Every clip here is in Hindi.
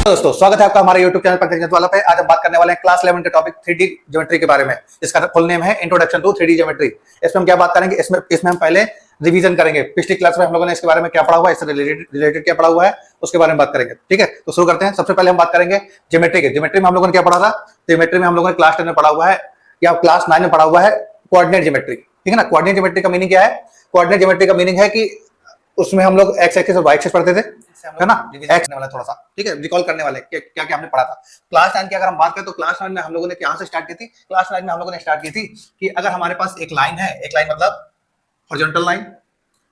दोस्तों, स्वागत है आपका हमारे YouTube चैनल पंकज वाला पे। आज हम बात करने वाले हैं क्लास 11 के टॉपिक 3D ज्योमेट्री के बारे में। इसका फुल नेम है इंट्रोडक्शन टू 3D ज्योमेट्री। इसमें हम क्या बात करेंगे, इसमें हम पहले रिवीजन करेंगे। पिछली क्लास में हम लोगों ने इसके बारे में क्या पढ़ा हुआ है, इससे रिलेटेड क्या पढ़ा हुआ है, उसके बारे में बात करेंगे। ठीक है, तो शुरू करते हैं। सबसे पहले हम बात करेंगे ज्योमेट्री के। ज्योमेट्री में हम लोगों ने क्या पढ़ा था? ज्योमेट्री में हम लोगों ने क्लास 10 में पढ़ा हुआ है या क्लास 9 में पढ़ा हुआ है कोऑर्डिनेट ज्योमेट्री। ठीक है ना। कोऑर्डिनेट ज्योमेट्री का मीनिंग क्या है? कोऑर्डिनेट ज्योमेट्री का मीनिंग है कि उसमें हम लोग एक्स एक्सिस और वाई एक्सिस पढ़ते थे, है ना। एक्स वाला थोड़ा सा ठीक है, रिकॉल करने वाले क्या क्या हमने पढ़ा था। क्लास 9 की अगर हम बात करें तो क्लास 9 में हम लोगों ने कहां से स्टार्ट की थी? क्लास 9 में हम लोगों ने स्टार्ट की थी कि अगर हमारे पास एक लाइन है, एक लाइन मतलब हॉरिजॉन्टल लाइन,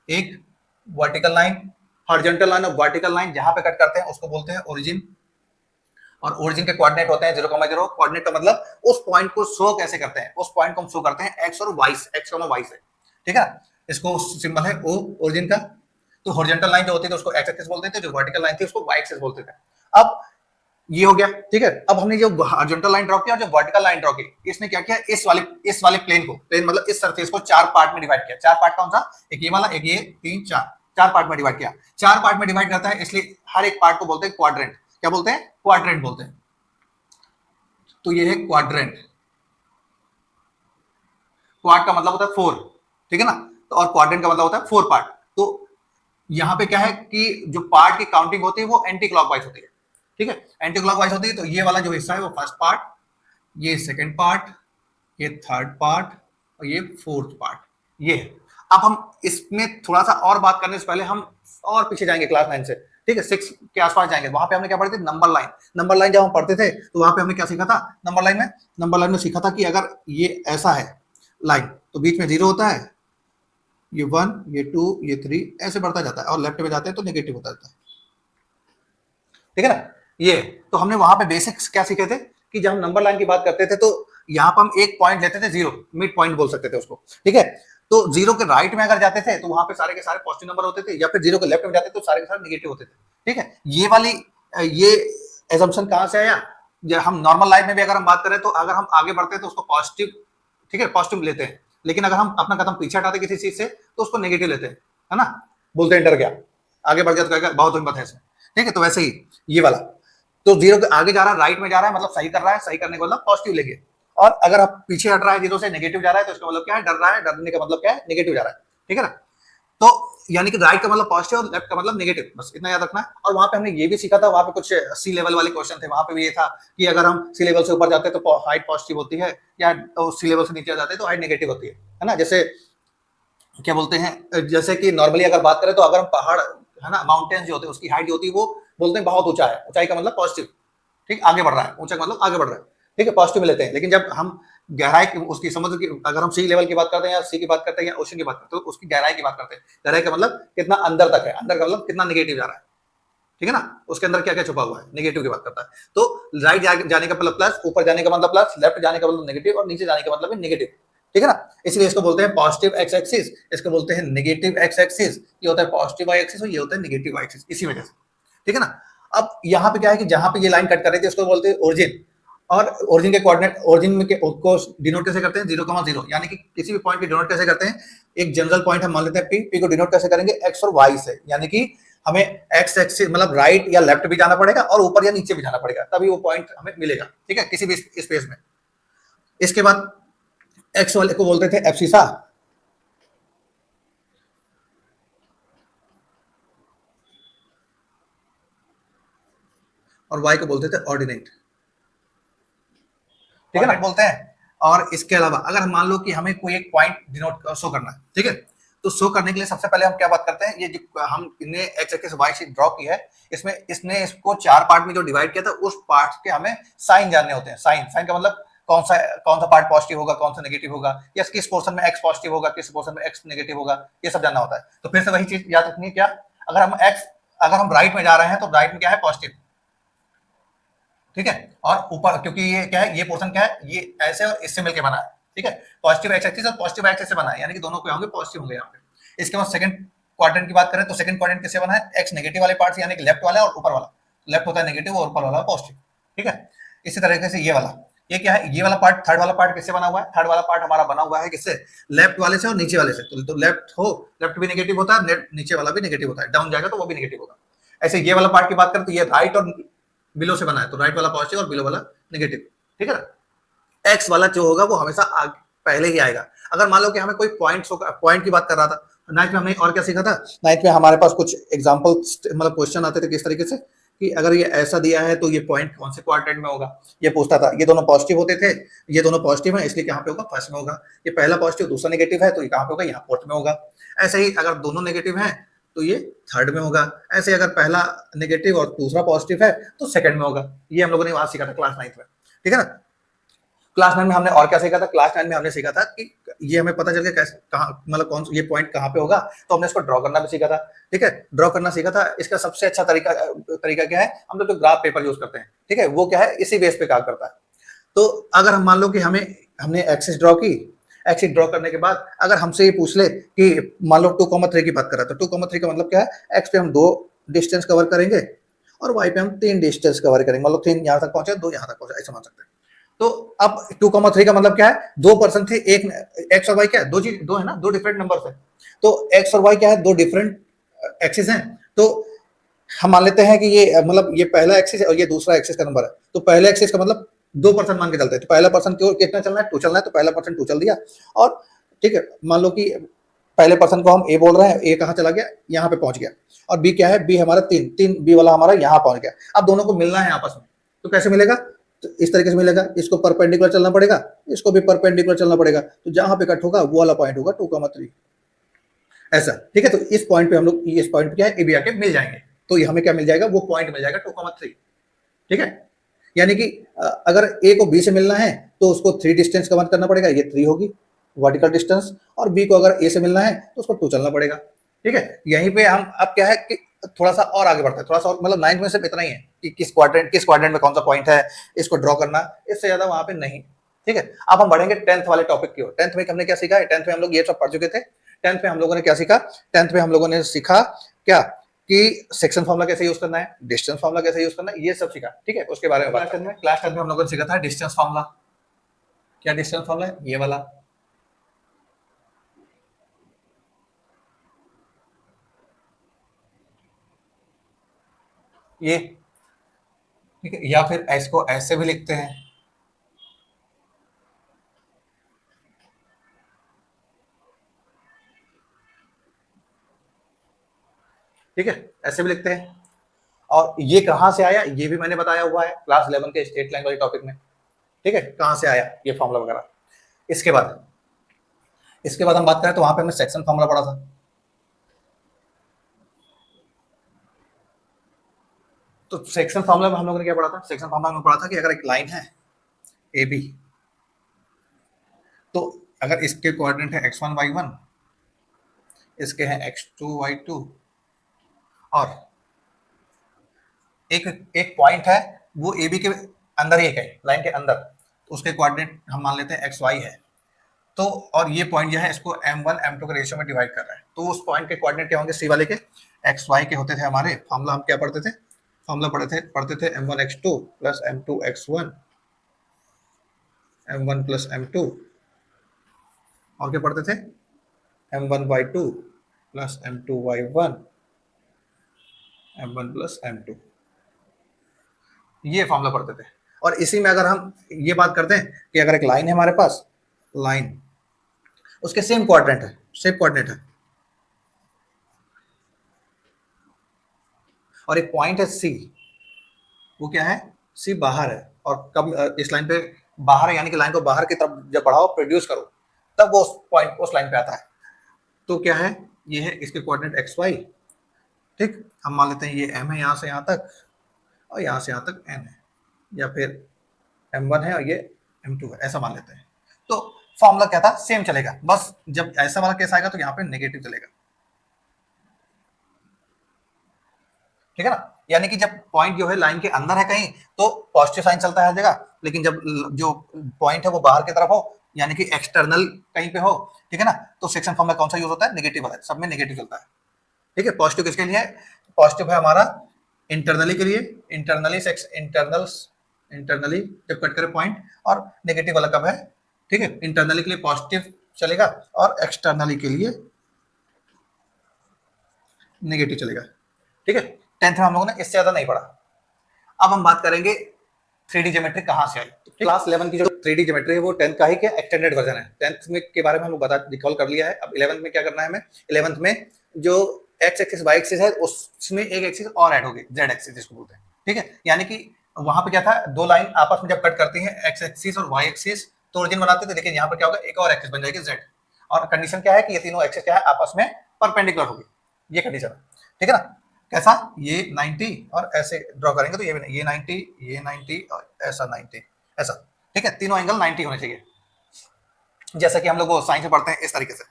एक वर्टिकल लाइन। हॉरिजॉन्टल लाइन और वर्टिकल लाइन जहां पे कट करते हैं उसको बोलते हैं ओरिजिन, और ओरिजिन के कोऑर्डिनेट होते हैं 0,0। कोऑर्डिनेट का मतलब उस पॉइंट को शो कैसे करते हैं, उस पॉइंट को हम शो करते हैं एक्स और वाई से, एक्स और वाई से। ठीक है, इसको सिंबल है ओ ओरिजिन का। तो हॉरिजॉन्टल लाइन जो होती है तो उसको एक्स एक्सिस बोलते थे, जो वर्टिकल लाइन थी उसको वाई एक्सिस बोलते थे। अब ये हो गया। ठीक है, अब हमने जो हॉरिजॉन्टल लाइन ड्रॉ किया और जो वर्टिकल लाइन ड्रॉ की, इसने क्या किया, इस वाले प्लेन को, प्लेन मतलब इस सरफेस को 4 पार्ट में डिवाइड किया। 4 पार्ट कौन सा? एक ये वाला, एक ये, 3, 4 पार्ट में डिवाइड किया। 4 पार्ट में डिवाइड करता है, इसलिए हर एक पार्ट को बोलते हैं क्वाड्रेंट। क्या बोलते हैं? क्वाड्रेंट बोलते हैं। तो ये है क्वाड्रेंट। क्वाड का मतलब होता है 4, ठीक है ना। तो और क्वाड्रेंट का मतलब होता है 4 पार्ट। तो यहां पे क्या है कि जो पार्ट की काउंटिंग होती है वो एंटी क्लॉकवाइज होती है। ठीक है, एंटी क्लॉकवाइज होती है। तो ये वाला जो हिस्सा है वो फर्स्ट पार्ट, ये सेकंड पार्ट, ये थर्ड पार्ट और ये फोर्थ पार्ट, ये है। अब हम इसमें थोड़ा सा और बात करने से पहले हम और पीछे जाएंगे क्लास 9 से। ठीक है, 6 के आसपास जाएंगे। वहां पे हमने क्या पढ़े थे? Number line. नंबर लाइन जब हम पढ़ते थे तो वहां पे हमने क्या सीखा था? नंबर लाइन में सीखा था कि अगर ये ऐसा है लाइन तो बीच में 0 होता है, ये 1, ये 2, ये 3 ऐसे बढ़ता जाता है, और लेफ्ट में जाते हैं तो नेगेटिव होता जाता है। ठीक है ना। ये तो हमने वहां पे बेसिक्स क्या सीखे थे कि जब हम नंबर लाइन की बात करते थे तो यहाँ पर हम एक पॉइंट लेते थे, 0 मिड पॉइंट बोल सकते थे उसको। ठीक है, तो 0 के राइट में अगर जाते थे तो वहां पे सारे के सारे पॉजिटिव नंबर होते थे, या फिर 0 के लेफ्ट में जाते तो सारे के सारे नेगेटिव होते थे। ठीक है, ये एजम्पशन कहां से आया? जब हम नॉर्मल लाइफ में भी अगर हम बात करें तो अगर हम आगे बढ़ते हैं तो उसको पॉजिटिव, ठीक है, पॉजिटिव लेते हैं, लेकिन अगर हम अपना कदम पीछे हटाते किसी चीज से तो उसको नेगेटिव लेते हैं, है ना। बोलते हैं डर गया, आगे बढ़ गया तो कहेगा बहुत हिम्मत है इसमें। ठीक है, तो वैसे ही ये वाला, तो 0 के आगे जा रहा है, राइट में जा रहा है मतलब सही कर रहा है, सही करने का मतलब पॉजिटिव लेंगे। और अगर आप पीछे हट रहा है 0 से, नेगेटिव जा रहा है, तो इसका मतलब क्या है? डर रहा है, डरने का मतलब क्या है? नेगेटिव जा रहा है। ठीक है ना। तो यानी कि राइट का मतलब पॉजिटिव और लेफ्ट का मतलब नेगेटिव, बस इतना याद रखना है। और वहां पे हमने ये भी सीखा था, वहां पे कुछ सी लेवल वाले क्वेश्चन थे। वहां पे भी ये था कि अगर हम सी लेवल से ऊपर जाते हैं तो हाइट पॉजिटिव होती है, या सी लेवल से नीचे जाते हैं तो हाइट नेगेटिव होती है ना। जैसे क्या बोलते हैं, जैसे कि नॉर्मली अगर बात करें तो अगर हम पहाड़, है ना, माउंटेन्स जो होते हैं उसकी हाइट जो होती है वो बोलते हैं बहुत ऊंचा है, ऊंचाई का मतलब पॉजिटिव। ठीक, आगे बढ़ रहा है, ऊंचा का मतलब आगे बढ़ रहा है। ठीक है, पॉजिटिव में लेते हैं। लेकिन जब हम गहराई की, उसकी समुद्र की, अगर हम सी लेवल की बात करते हैं या सी की बात करते हैं या ओशन की बात करते हैं तो उसकी गहराई की बात करते हैं। गहराई का मतलब कितना अंदर तक है, अंदर का मतलब कितना नेगेटिव जा रहा है। ठीक है ना, उसके अंदर क्या क्या छुपा हुआ है, नेगेटिव की बात करता है। तो राइट जाने का मतलब प्लस, ऊपर जाने का मतलब प्लस, लेफ्ट जाने का मतलब नेगेटिव, और नीचे जाने का मतलब नेगेटिव। ठीक है ना, इसलिए इसको बोलते हैं पॉजिटिव एक्स एक्सिस, इसको बोलते हैं नेगेटिव एक्स एक्सिस। ये होता है पॉजिटिव वाई एक्सिस और ये होता है नेगेटिव वाई एक्सिस, इसी वजह से। ठीक है ना। अब यहाँ पे क्या है कि जहां पे ये लाइन कट कर रही थी उसको बोलते हैं ओरिजिन, और ओरिजिन के कोऑर्डिनेट, ओरिजिन में को डिनोट कैसे करते हैं? 0,0, यानी कि किसी भी पॉइंट की डिनोट कैसे करते हैं? एक जनरल पॉइंट हम मान लेते हैं पी को डिनोट कैसे करेंगे? एक्स और वाई से, यानी कि हमें एक्स एक्सिस मतलब राइट या लेफ्ट भी जाना पड़ेगा और ऊपर या नीचे भी जाना पड़ेगा, तभी वो पॉइंट हमें मिलेगा। ठीक है, किसी भी स्पेस में। इसके बाद एक्स वाले को बोलते थे एब्सिसा, और वाई को बोलते थे ऑर्डिनेट। ठीक है ना, बोलते हैं। और इसके अलावा अगर हम मान लो कि हमें कोई एक पॉइंट डिनोट शो करना है, ठीक है, तो शो करने के लिए सबसे पहले हम क्या बात करते हैं? ये जो हमने X axis Y axis draw की है, इसमें इसने इसको 4 पार्ट में जो डिवाइड किया था उस पार्ट के हमें साइन जानने होते हैं। साइन का मतलब कौन सा पार्ट पॉजिटिव होगा, कौन सा नेगेटिव होगा, या किस पोर्शन में एक्स पॉजिटिव होगा, किस पोर्शन में एक्स नेगेटिव होगा, ये सब जानना होता है। तो फिर से वही चीज याद रखनी है, क्या? अगर हम राइट में जा रहे हैं तो राइट में क्या है? पॉजिटिव। ठीक है, और ऊपर क्योंकि ये क्या है, ये पोर्शन क्या है, ये ऐसे और इससे मिलकर बना है। ठीक है, पॉजिटिव एक्स एक्सिस और पॉजिटिव वाई एक्सिस से बना है, यानी कि दोनों क्या होंगे? पॉजिटिव होंगे यहाँ पे। इसके बाद सेकंड क्वाड्रेंट की बात करें तो सेकंड क्वाड्रेंट किससे बना है? एक्स नेगेटिव वाले पार्ट से, यानी कि लेफ्ट वाला और ऊपर वाला। लेफ्ट होता है नेगेटिव और ऊपर वाला पॉजिटिव। ठीक है, इसी तरीके से ये वाला, ये क्या है? ये वाला पार्ट, थर्ड वाला पार्ट किससे बना हुआ है? थर्ड वाला पार्ट हमारा बना हुआ है किससे? लेफ्ट वाले से और नीचे वाले से। तो लेफ्ट भी नेगेटिव होता है, नीचे वाला भी नेगेटिव होता है, डाउन जाएगा तो वो भी नेगेटिव होगा। ऐसे ये वाला पार्ट की बात करें तो ये राइट और बिलो से बना है, तो राइट वाला पॉजिटिव और बिलो वाला नेगेटिव, ठीक है ना। एक्स वाला जो होगा वो हमेशा पहले ही आएगा। अगर मान लो कि हमें कोई पॉइंट की बात कर रहा था, नाइन्थ में हमने और क्या सीखा था, नाइन्थ में हमारे पास कुछ एग्जाम्पल मतलब क्वेश्चन आते थे किस तरीके से कि अगर ये ऐसा दिया है तो ये पॉइंट कौन से क्वाड्रेंट में होगा, ये पूछता था। ये दोनों पॉजिटिव होते थे, ये दोनों पॉजिटिव है इसलिए कहाँ पे होगा, फर्स्ट में होगा। ये पहला पॉजिटिव दूसरा नेगेटिव है तो ये कहाँ पे होगा, यहाँ फोर्थ में होगा। ऐसे ही अगर दोनों नेगेटिव हैं तो ये थर्ड में होगा। ऐसे अगर पहला नेगेटिव और दूसरा पॉजिटिव है तो सेकंड में होगा। ये हम लोगों ने वहां सीखा था क्लास 9 में, ठीक है ना। क्लास 9 में हमने और क्या सीखा था, क्लास 9 में हमने सीखा था कि ये हमें पता चल गया कैसे कहाँ मतलब कौन ये पॉइंट कहाँ पे होगा, तो हमने इसको ड्रॉ करना भी सीखा था, ठीक है। ड्रॉ करना सीखा था। इसका सबसे अच्छा तरीका क्या है, हम लोग तो ग्राफ पेपर यूज करते हैं, ठीक है। वो क्या है, इसी बेस पे काम करता है। तो अगर हम मान लो कि हमने एक्सिस ड्रॉ की, एक्सिस ड्रॉ करने के बाद अगर हमसे ये पूछ ले कि मान लो 2,3 की बात कर रहा है, तो 2,3 का मतलब क्या है, एक्स पे हम 2 डिस्टेंस कवर करेंगे और वाई पे हम 3 डिस्टेंस कवर करेंगे। मतलब 3 यहाँ तक पहुंचे, 2 यहाँ तक पहुंचे, ऐसा मान सकते हैं। तो अब 2,3 का मतलब क्या है, 2% थे, एक एक्स और वाई क्या है, दो है ना, 2 डिफरेंट नंबर है। तो एक्स और वाई क्या है, 2 डिफरेंट एक्सिस हैं। तो हम मान लेते हैं कि ये मतलब ये पहला एक्सिस है और ये दूसरा एक्सिस का नंबर है। तो पहले एक्सिस का मतलब 2% मान के चलते हैं। तो पहला पर्सन कितना चलना है, 2 चलना है, तो पहला पर्सन 2 चल दिया। और ठीक है, मान लो कि पहले पर्सन को हम ए बोल रहे हैं, ए कहाँ चला गया, यहाँ पे पहुंच गया। और बी क्या है, बी हमारा 3 बी वाला हमारा यहाँ पहुंच गया। अब दोनों को मिलना है आपस में, तो कैसे मिलेगा, तो इस तरीके से मिलेगा। इसको परपेंडिकुलर चलना पड़ेगा, इसको भी परपेंडिकुलर चलना पड़ेगा। तो जहां पे कट होगा वो वाला पॉइंट होगा 2,3, ऐसा, ठीक है। तो इस पॉइंट पे हम लोग इस पॉइंट पे क्या है, ए बी आके मिल जाएंगे। तो हमें क्या मिल जाएगा, वो पॉइंट मिल जाएगा 2,3, ठीक है। यानी कि अगर ए को बी से मिलना है तो उसको 3 डिस्टेंस कवर करना पड़ेगा, ये 3 होगी वर्टिकल डिस्टेंस। और बी को अगर ए से मिलना है तो उसको 2 चलना पड़ेगा, ठीक है। यहीं पे हम अब क्या है कि थोड़ा सा और आगे बढ़ते हैं, थोड़ा सा और, मतलब 9th में सिर्फ इतना ही है कि किस क्वाड्रेंट में कौन सा पॉइंट है, इसको ड्रॉ करना, इससे ज्यादा वहां पे नहीं, ठीक है। अब हम बढ़ेंगे 10th वाले टॉपिक की ओर। 10th में हमने क्या सीखा है, 10th में हम लोग ये सब पढ़ चुके थे। 10th में हम लोगों ने क्या सीखा, 10th में हम लोगों ने सीखा क्या कि सेक्शन फार्मूला कैसे यूज करना है, डिस्टेंस फार्मूला कैसे यूज करना है, ये सब सीखा, ठीक है। उसके बारे में बात करते हैं। क्लास 10 में हम लोगों ने सीखा था डिस्टेंस फार्मूला। क्या डिस्टेंस फार्मूला है, ये वाला, ये, ठीक है। या फिर इसको ऐसे भी लिखते हैं, ठीक है, ऐसे भी लिखते हैं। और ये कहां से आया, ये भी मैंने बताया हुआ है क्लास 11 के स्टेट लाइन वाले टॉपिक में, ठीक है, कहां से आया ये फॉर्मूला वगैरह। इसके बाद हम बात करें तो वहां पे हमने सेक्शन फॉर्मूला पढ़ा था। तो सेक्शन फॉर्मूला में हम लोगों ने क्या पढ़ा था, सेक्शन फॉर्मूला में पढ़ा था कि अगर एक लाइन है ए बी, तो अगर इसके कोऑर्डिनेट है x1 y1, इसके हैं x2 y2, और एक एक पॉइंट है वो ए बी के अंदर ही है, लाइन के अंदर, तो उसके कोऑर्डिनेट हम मान लेते हैं xy है। तो और ये पॉइंट जो है इसको m1 m2 के रेशियो में डिवाइड कर रहा है, तो उस पॉइंट के कोऑर्डिनेट क्या होंगे, सी वाले के xy के होते थे हमारे। फॉर्मूला हम क्या पढ़ते थे, फॉर्मूला पढ़ते थे m1 x2 plus m2 x1, m1 plus m2, और क्या पढ़ते थे, m1 y2 plus m2 y1, m1 plus m2, ये फॉर्मूला पढ़ते थे। और इसी में अगर हम ये बात करते हैं कि अगर एक लाइन है हमारे पास, लाइन उसके सेम क्वाड्रेंट है, और एक पॉइंट है सी, वो क्या है, सी बाहर है, और कब इस लाइन पे बाहर है, यानी कि लाइन को बाहर की तरफ जब बढ़ाओ, प्रोड्यूस करो, तब वो पॉइंट उस लाइन पे आता है। तो क्या है, ये है इसके कोऑर्डिनेट एक्स वाई, ठीक। हम मान लेते हैं ये m है यहाँ से यहाँ तक, और यहाँ से यहाँ तक n है, या फिर m1 है और ये m2 है, ऐसा मान लेते हैं। तो फॉर्मूला क्या था, सेम चलेगा, बस जब ऐसा वाला केस आएगा तो यहाँ पे नेगेटिव चलेगा, ठीक है ना। यानी कि जब पॉइंट जो है लाइन के अंदर है कहीं तो पॉजिटिव साइन चलता है हर जगह, लेकिन जब जो पॉइंट है वो बाहर की तरफ हो, यानी कि एक्सटर्नल कहीं पे हो, ठीक है ना, तो सेक्शन फॉर्मूला कौन सा यूज होता है, नेगेटिव वाला, सब में नेगेटिव चलता है, ठीक है। पॉजिटिव किसके लिए है, पॉजिटिव है हमारा इंटरनली के लिए, इंटरनली जब कट करे पॉइंट, और नेगेटिव वाला कब है, ठीक है, इंटरनली के लिए पॉजिटिव चलेगा और एक्सटर्नली के लिए नेगेटिव चलेगा, ठीक है। 10th में हम लोगों ने इससे ज्यादा नहीं पढ़ा। अब हम बात करेंगे 3D ज्योमेट्री कहाँ से आई। तो क्लास 11 की जो 3D ज्योमेट्री है वो 10th का ही क्या एक्सटेंडेड वर्जन है। 10th में के बारे में हम लोग बता रिकॉल कर लिया है। अब 11th में क्या करना है हमें, 11th में जो एक्स एक्सिस वाई एक्सिस है उसमें एक एक्सिस और ऐड होगी, जेड एक्सिस जिसको बोलते हैं, ठीक है। यानी कि वहां पे क्या था, दो लाइन आपस में जब कट करती हैं एक्स एक्सिस और वाई एक्सिस तो ओरिजिन बनाते थे, लेकिन यहाँ पर क्या होगा, एक और एक्सिस बन जाएगी जेड, और कंडीशन क्या है कि ये तीनों एक्सिस क्या है आपस में परपेंडिकुलर होगी, ये कंडीशन है, ठीक है ना। कैसा, ये 90 और ऐसे ड्रॉ करेंगे तो ये 90, ये 90 और ऐसा 90, ऐसा, ठीक है। तीनों एंगल 90 होने चाहिए, जैसा कि हम लोग वो साइन से पढ़ते हैं इस तरीके से,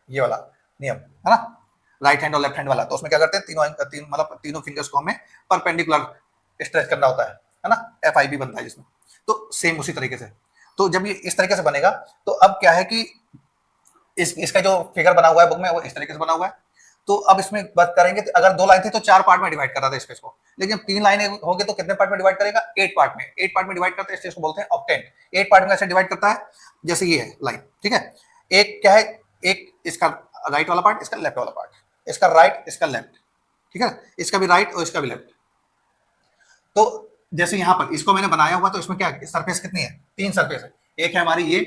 ये वाला नियम है ना, राइट हैंड और लेफ्ट हैंड वाला। तो उसमें क्या करते हैं, मतलब तीनों फिंगर्स को हमें परपेंडिकुलर स्ट्रेच करना होता है ना, FIB बनता है जिसमें। तो सेम उसी तरीके से, तो जब ये इस तरीके से बनेगा तो अब क्या है कि इसका जो फिगर बना हुआ है बुक में वो इस तरीके से बना हुआ है। तो अब इसमें बात करेंगे, अगर दो लाइन थी तो 4 पार्ट में डिवाइड कर रहा था स्पेस को, लेकिन 3 लाइनें होगी तो कितने पार्ट में डिवाइड करेगा, 8 पार्ट में। 8 पार्ट में डिवाइड करते हैं स्पेस को बोलते हैं ऑक्टेंट। 8 पार्ट में ऐसे डिवाइड करता है जैसे ये है लाइन, ठीक है। एक क्या है, एक इसका राइट वाला पार्ट, इसका लेफ्ट वाला पार्ट, इसका राइट इसका लेफ्ट, ठीक है, इसका भी राइट और इसका भी लेफ्ट। तो जैसे यहाँ पर इसको मैंने बनाया हुआ, तो इसमें क्या सरफेस कितनी है, 3 सरफेस है। एक है हमारी ये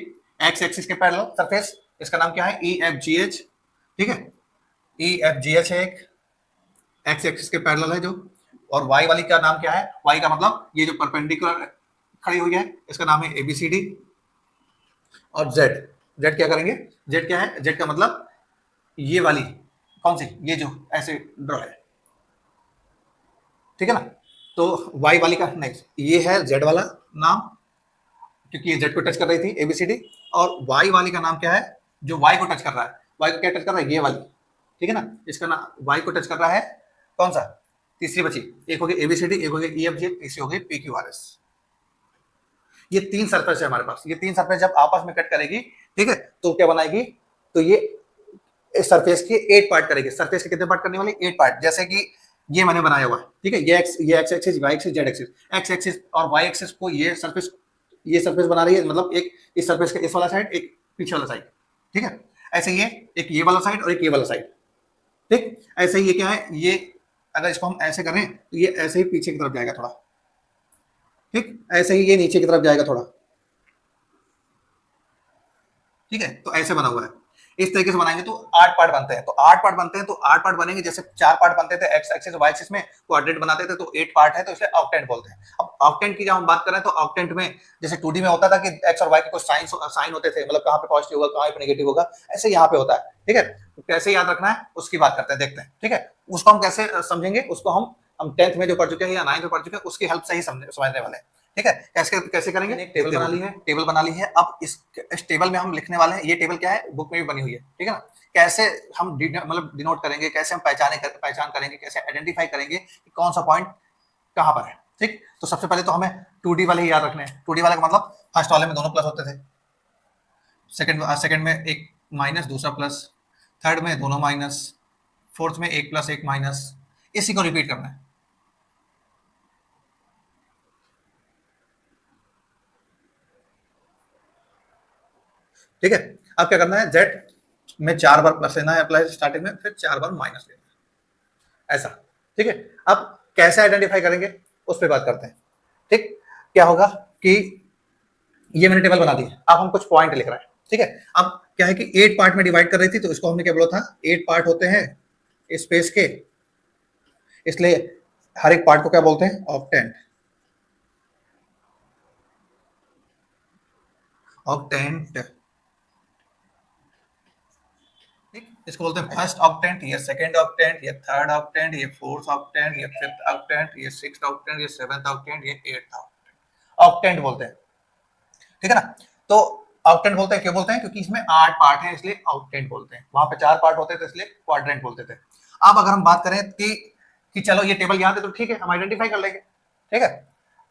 एक्स एक्सिस के पैरेलल सरफेस, इसका नाम क्या है EFGH, ठीक है, EFGH है एक, एक्स एक्सिस के पैरेलल है जो। और वाई वाली का नाम क्या है, वाई का मतलब ये जो परपेंडिकुलर खड़ी हुई है इसका नाम है ABCD। और जेड, जेड क्या करेंगे, जेड क्या है, जेड का मतलब ये वाली कौन सी, ये जो ऐसे ड्रॉ है, ठीक है ना। तो वाई वाली का नेक्स्ट ये है जेड वाला नाम, क्योंकि ये जेड को टच कर रही थी ABCD। और वाई वाली का नाम क्या है, जो वाई को टच कर रहा है, वाई को क्या टच कर रहा है, ये वाली, ठीक है ना, इसका नाम वाई को टच कर रहा है कौन सा, तीसरी बची, एक हो गई ABCD, एक हो गई EFG, तीसरी हो गई PQRS। ये 3 सरफेस है हमारे पास। ये 3 सरफेस जब आपस में कट करेगी, ठीक है, तो क्या बनाएगी, तो ये इस सरफेस के 8 पार्ट करेगी। सरफेस के कितने पार्ट करने वाले, 8 पार्ट। जैसे कि ये मैंने बनाया हुआ है, ठीक है, ये X axis, Y axis, Z axis. X axis और वाई एक्सिस को ये सरफेस बना रही है, मतलब एक इस सरफेस का इस वाला साइड, एक पीछे वाला साइड, ठीक है। ऐसे ये एक ये वाला साइड और एक ये वाला साइड, ठीक। ऐसे ही ये क्या है, ये अगर इसको हम ऐसे करें तो ये ऐसे ही पीछे की तरफ जाएगा थोड़ा, ठीक। ऐसे ही ये नीचे की तरफ जाएगा थोड़ा, ठीक है। तो ऐसे बना हुआ है, इस तरीके से बनाएंगे तो 8 पार्ट बनते हैं। तो 8 पार्ट बनते हैं तो 8 पार्ट बनेंगे। जैसे 4 पार्ट बनते थे एक्स एक्सिस वाई एक्सिस में, क्वाड्रेंट बनाते थे, तो 8 पार्ट है तो इसे ऑक्टेंट बोलते हैं। अब ऑक्टेंट की जब हम बात करें तो ऑक्टेंट में जैसे 2D में होता था कि एक्स और वाई के कुछ साइन होते थे, मतलब कहाँ पे पॉजिटिव होगा कहाँ पे नेगेटिव होगा, ऐसे यहाँ पे होता है, ठीक है। तो कैसे याद रखना है उसकी बात करते हैं, देखते हैं, ठीक है। उसको हम कैसे समझेंगे, उसको हम 10th में जो पढ़ चुके हैं या 9th में पढ़ चुके हैं उसकी हेल्प से ही समझने वाले हैं, ठीक है। कैसे कैसे करेंगे, एक टेबल बना ली है। अब इस टेबल में हम लिखने वाले हैं, ये टेबल क्या है, बुक में भी बनी हुई है, ठीक है ना। कैसे हम मतलब डिनोट करेंगे, कैसे हम पहचान करेंगे, कैसे आइडेंटिफाई करेंगे कि कौन सा पॉइंट कहां पर है, ठीक। तो सबसे पहले तो हमें 2D वाले ही याद रखने हैं। 2D वाले का मतलब फर्स्ट वाले में दोनों प्लस होते थे, सेकंड में एक माइनस दूसरा प्लस, थर्ड में दोनों माइनस, फोर्थ में एक प्लस एक माइनस, इसी को रिपीट करना है, ठीक है। अब क्या करना है, जेड में 4 बार प्लस लेना है प्लस स्टार्टिंग में, फिर 4 बार माइनस लेना है, ऐसा, ठीक है। अब कैसे आइडेंटिफाई करेंगे उस पर बात करते हैं, ठीक। क्या होगा कि ये मैंने टेबल बना दी है, अब हम कुछ पॉइंट लिख रहे हैं, ठीक है। अब क्या है कि 8 पार्ट में डिवाइड कर रही थी, तो इसको हमने क्या बोला था, 8 पार्ट होते हैं स्पेस के, इसलिए हर एक पार्ट को क्या बोलते हैं, ऑक्टेंट। इसको बोलते हैं फर्स्ट ऑक्टेंट, ये सेकंड ऑक्टेंट, ये थर्ड ऑक्टेंट, ये फोर्थ ऑक्टेंट, ये फिफ्थ ऑक्टेंट, ये सिक्स्थ ऑक्टेंट, ये सेवेंथ ऑक्टेंट, ये एट्थ ऑक्टेंट। ऑक्टेंट बोलते हैं, ठीक है ना। तो ऑक्टेंट बोलते हैं, क्यों बोलते हैं, क्योंकि इसमें 8 पार्ट हैं इसलिए ऑक्टेंट बोलते हैं। वहां पे 4 पार्ट होते थे इसलिए क्वाड्रेंट बोलते थे। अब अगर हम बात करें कि चलो ये टेबल याद है तो ठीक है, हम आइडेंटिफाई कर लेंगे, ठीक है।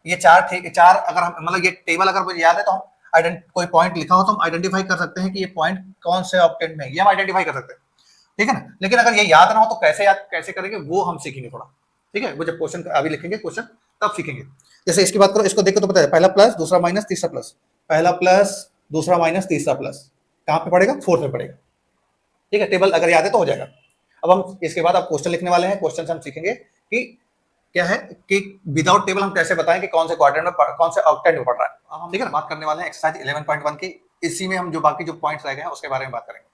ये 4 थे, 4 अगर हम मतलब ये टेबल अगर मुझे याद है तो हम कोई पॉइंट लिखा हो तो हम आइडेंटिफाई कर सकते हैं कि ये पॉइंट कौन से ऑक्टेंट में है, ये हम आइडेंटिफाई कर सकते हैं, ठीक है ना। लेकिन अगर ये याद ना हो तो कैसे करेंगे वो हम सीखेंगे थोड़ा, ठीक है। वो जब क्वेश्चन अभी लिखेंगे क्वेश्चन तब सीखेंगे। जैसे इसकी बात करो, इसको देखो तो पता है, पहला प्लस दूसरा माइनस तीसरा प्लस, पहला प्लस दूसरा माइनस तीसरा प्लस, कहां पे पड़ेगा, फोर्थ में पड़ेगा, ठीक है। टेबल अगर याद है तो हो जाएगा। अब हम इसके बाद अब क्वेश्चन लिखने वाले हैं। क्वेश्चन से हम सीखेंगे कि क्या है कि विदाउट टेबल हम कैसे बताएं कि कौन से क्वाड्रेंट में कौन से ऑक्टेंट में पढ़ रहा है। अब हम ठीक है ना बात करने वाले हैं एक्सरसाइज 11.1 की। इसी में हम जो बाकी जो पॉइंट्स रह गए हैं उसके बारे में बात करेंगे।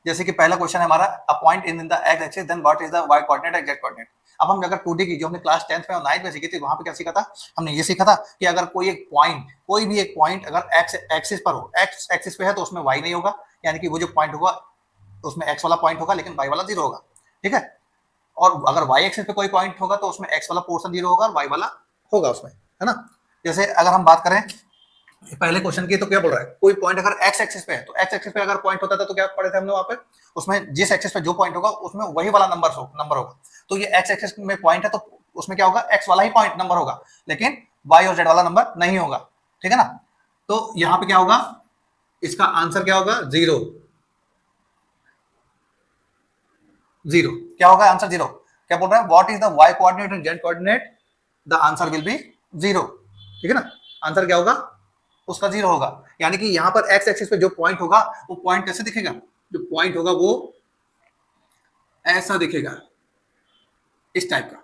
जैसे कि पहला क्वेश्चन है हमारा, a point in the X axis then what is the Y coordinate and Z coordinate. अब हम अगर 2D की जो हमने क्लास 10th में और 9th में सीखी थी वहां पे क्या सीखा था, हमने ये सीखा था कि अगर कोई एक पॉइंट, कोई भी एक पॉइंट अगर एक्स एक्सिस पर हो, एक्स एक्सिस पे है तो उसमें वाई नहीं होगा, यानी कि वो जो पॉइंट होगा उसमें एक्स वाला पॉइंट होगा लेकिन वाई वाला जीरो होगा। ठीक है, और अगर वाई एक्सिस पे कोई पॉइंट होगा तो उसमें एक्स वाला पोर्शन जीरो होगा और वाई वाला होगा उसमें, है ना। जैसे अगर हम बात करें पहले क्वेश्चन की, तो क्या बोल रहा है, कोई पॉइंट अगर एक्स एक्सिस पे है तो एक्स एक्सिस पे अगर पॉइंट होता था तो क्या पढ़े थे हमने वहां पे, उसमें जिस एक्सिस पे जो पॉइंट होगा उसमें वही वाला नंबर होगा। तो ये एक्स एक्सिस में पॉइंट है तो उसमें क्या होगा, एक्स वाला ही पॉइंट नंबर होगा, लेकिन वाई और जेड वाला नंबर नहीं होगा। ठीक है ना, तो यहां पे क्या होगा, इसका आंसर क्या होगा, जीरो। जीरो क्या होगा, आंसर जीरो। क्या बोल रहा है, what is the Y coordinate and Z coordinate, the answer will be zero. ठीक है ना, आंसर क्या होगा, उसका जीरो होगा। यानी कि यहां पर एक्स एक्सिस पे जो पॉइंट होगा वो पॉइंट कैसे दिखेगा, जो पॉइंट होगा वो ऐसा दिखेगा, इस टाइप का।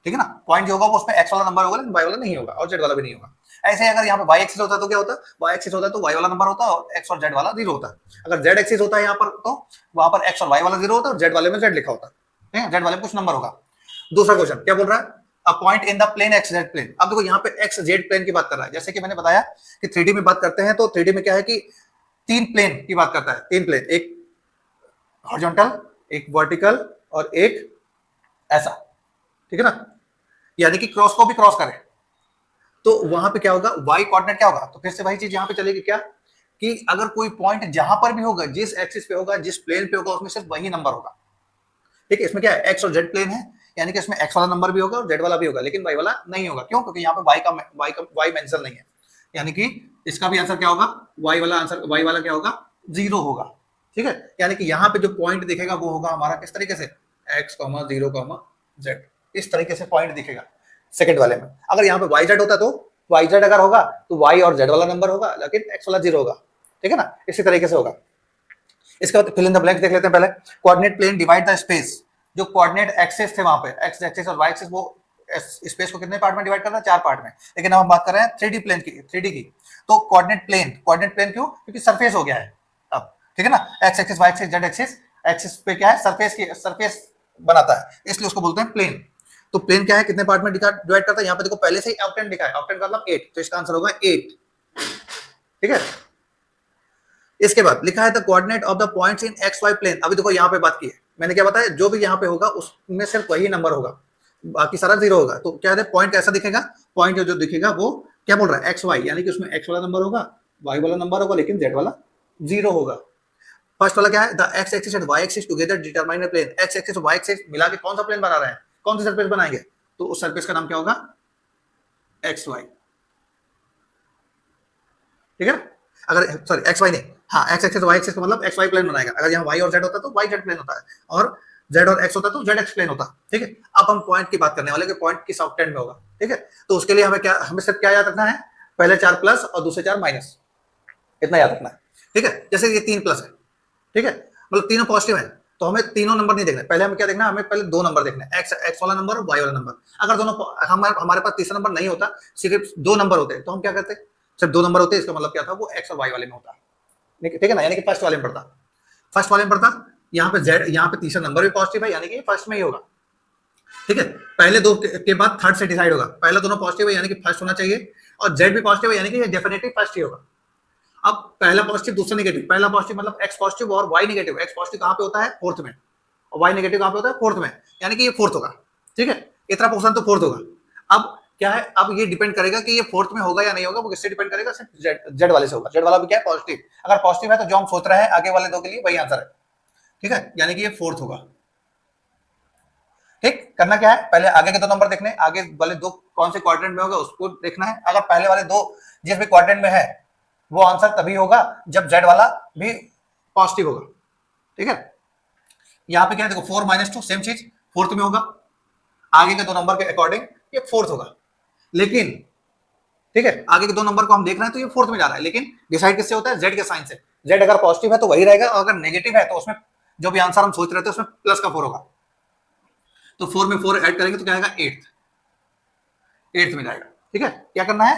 ठीक है ना, पॉइंट जो होगा वो उसमें एक्स वाला नंबर होगा लेकिन वाई वाला नहीं होगा और जेड वाला भी नहीं होगा। ऐसे अगर यहाँ पे वाई एक्सिस होता है तो क्या होता है, वाई एक्सिस होता है तो वाई वाला नंबर होता है और एक्स और जेड वाला जीरो होता है। अगर जेड एक्सिस होता है यहाँ पर तो वहां पर एक्स और वाई वाला जीरो होता है और जेड वाले में जेड लिखा होता है, जेड वाले में कुछ नंबर होगा। दूसरा क्वेश्चन क्या बोल रहा है, a point in the plane X Z plane. अब देखो यहाँ पे एक्स जेड प्लेन की बात कर रहा है। जैसे कि मैंने बताया कि 3D में बात करते हैं तो 3D में क्या है कि तीन प्लेन की बात करता है, तीन प्लेन, एक हॉरिजॉन्टल, एक वर्टिकल और एक ऐसा। ठीक है ना, यानी कि क्रॉस को भी क्रॉस करे तो वहां पे क्या होगा, वाई कोऑर्डिनेट क्या होगा, तो फिर से वही चीज यहां पे चलेगी क्या, कि अगर कोई पॉइंट जहां पर भी होगा, जिस एक्सिस पे होगा, जिस प्लेन पे होगा, उसमें सिर्फ वही नंबर होगा। ठीक है, इसमें क्या है, एक्स और जेड प्लेन है, यानी कि इसमें एक्स वाला नंबर भी होगा और जेड वाला भी होगा लेकिन वाई वाला नहीं होगा। क्यों, क्योंकि यहाँ पे वाई मेंशन नहीं है, यानी कि इसका भी आंसर क्या होगा, वाई वाला आंसर, वाई वाला क्या होगा, जीरो होगा। ठीक है, यानी कि यहाँ पे जो पॉइंट दिखेगा वो होगा हमारा किस तरीके से, x comma zero comma Z, इस तरीके से पॉइंट दिखेगा सेकंड वाले में। अगर यहाँ पे वाई जेड होता तो वाई जेड अगर होगा तो वाई और जेड वाला नंबर होगा लेकिन एक्स वाला जीरो होगा। ठीक है ना, इसी तरीके से होगा। इसके बाद फिल इन द ब्लैंक्स देख लेते हैं पहले। Coordinate plane divide the space, जो कोऑर्डिनेट एक्सिस थे वहां पे, एक्स एक्सिस और वाई एक्सिस, वो स्पेस को कितने पार्ट में डिवाइड कर रहा है, चार पार्ट में। लेकिन अब हम बात कर रहे हैं 3D प्लेन की, 3D की। तो कोऑर्डिनेट प्लेन क्यों, क्योंकि सरफेस हो गया है अब। ठीक है ना, X axis Y axis Z axis, axis पे क्या है, सरफेस बनाता है, इसलिए उसको बोलते हैं प्लेन। तो प्लेन क्या है, कितने पार्ट में डिवाइड करता है, यहाँ पे देखो पहले से ही ऑक्टेंट लिखा है, ऑक्टेंट का मतलब 8, तो इसका आंसर होगा 8। ठीक है, इसके बाद लिखा है the coordinate of the points in X Y plane. अभी देखो यहाँ पे बात की है मैंने, क्या बताया, जो भी यहाँ पे होगा उसमें सिर्फ वही नंबर होगा, बाकी सारा जीरो होगा। तो क्या है, पॉइंट कैसा दिखेगा, पॉइंट जो दिखेगा वो क्या बोल रहा है, एक्स वाई, यानी कि उसमें एक्स वाला नंबर होगा, वाई वाला नंबर होगा लेकिन जेड वाला जीरो होगा। फर्स्ट वाला क्या है, the X axis and Y axis together determine a plane. X axis और वाई एक्सिस मिला के कौन सा प्लेन बना रहे हैं, कौन सी सरफेस बनाएंगे, तो उस सरफेस का नाम क्या होगा, एक्स वाई। ठीक है ना, अगर सॉरी एक्स वाई नहीं, हाँ एक्स एक्सिस वाई एक्सिस का मतलब एक्स वाई प्लेन बनाएगा। अगर यहाँ वाई और जेड होता तो वाई जेड प्लेन होता है, और जेड और एक्स होता तो जेड एक्स प्लेन होता। ठीक है, अब हम पॉइंट की बात करने वाले कि पॉइंट किस ऑक्टेंट में होगा। ठीक है, तो उसके लिए हमें सिर्फ क्या याद रखना है, पहले 4 प्लस और दूसरे 4 माइनस, इतना याद रखना है। ठीक है, जैसे ये 3 प्लस है, ठीक है, मतलब तीनों पॉजिटिव है, तो हमें तीनों नंबर नहीं देखना, पहले हमें क्या देखना है, हमें पहले दो नंबर देखना है, एक्स वाला नंबर और वाई वाला नंबर। अगर दोनों हमारे पास तीसरा नंबर नहीं होता, सिर्फ दो नंबर होते तो हम क्या करते, सिर्फ दो नंबर होते, इसका मतलब क्या था, वो एक्स और वाई वाले में होता। ठीक है ना, यानी कि फर्स्ट वाले में पड़ता, फर्स्ट वाले में पड़ता। यहाँ पे जेड, यहाँ पे तीसरा नंबर भी पॉजिटिव है, यानी कि फर्स्ट में ही होगा। ठीक है, पहले दो के बाद थर्ड से डिसाइड होगा, पहला दोनों पॉजिटिव है यानी कि फर्स्ट होना चाहिए, और जेड भी पॉजिटिव है यानी कि डेफिनेटली फर्स्ट ही होगा। अब पहला पॉजिटिव दूसरा नेगेटिव, पहला पॉजिटिव मतलब एक्स पॉजिटिव और वाई नेगेटिव। एक्स पॉजिटिव कहां पे होता है, फोर्थ में, और वाई नेगेटिव कहां पे होता है, फोर्थ में, यानी कि ये फोर्थ होगा। ठीक है, इतना पोर्शन तो फोर्थ होगा। अब क्या है, अब ये डिपेंड करेगा कि ये फोर्थ में होगा या नहीं होगा, वो किससे डिपेंड करेगा, सिर्फ जेड वाले से होगा। जेड वाला भी क्या है, पॉजिटिव। अगर पॉजिटिव है तो जो हम सोच रहे हैं आगे वाले दो के लिए वही आंसर है। ठीक है, यानी कि ये फोर्थ होगा। ठीक, करना क्या है, पहले आगे के दो नंबर देखने, आगे वाले दो कौन से क्वाड्रेंट में होगा उसको देखना है। अगर पहले वाले दो जिस भी क्वाड्रेंट में है वो आंसर तभी होगा जब जेड वाला भी पॉजिटिव होगा। ठीक है, यहां पे क्या है, देखो 4 - 2 सेम चीज, फोर्थ में होगा, आगे के दो नंबर के अकॉर्डिंग ये फोर्थ होगा। लेकिन ठीक है, आगे के दो नंबर को हम देख रहे हैं तो ये फोर्थ में जा रहा है, लेकिन डिसाइड किससे होता है, जेड के साइन से। जेड अगर पॉजिटिव है तो वही रहेगा, और अगर नेगेटिव है तो उसमें जो भी आंसर हम सोच रहे थे उसमें +4 होगा। तो 4 में 4 ऐड करेंगे तो क्या आएगा 8th, 8th में जाएगा। ठीक है, क्या करना है,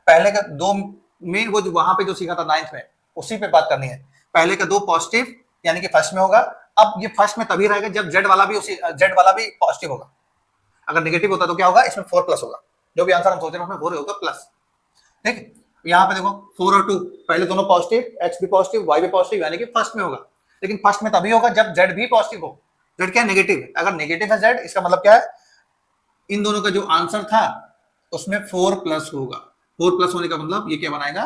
पहले का दो में वो जो वहां पे जो सीखा था 9th में उसी पे बात करनी है। पहले का दो पॉजिटिव यानी कि फर्स्ट में होगा। अब ये फर्स्ट में तभी रहेगा जब जेड वाला भी पॉजिटिव होगा। अगर नेगेटिव होता तो क्या होगा, इसमें 4 प्लस होगा। जो भी आंसर हम सोच रहे हैं उसमें 4 होगा प्लस। ठीक है, यहाँ पे देखो 4 और 2 पहले दोनों पॉजिटिव, एक्स भी पॉजिटिव वाई भी पॉजिटिव, यानी कि फर्स्ट में होगा। लेकिन फर्स्ट में तभी होगा जब जेड भी पॉजिटिव हो। जेड क्या है, नेगेटिव है। अगर नेगेटिव है जेड, इसका मतलब क्या है, इन दोनों का जो आंसर था उसमें 4 प्लस होगा। 4 प्लस होने का मतलब ये क्या बनाएगा,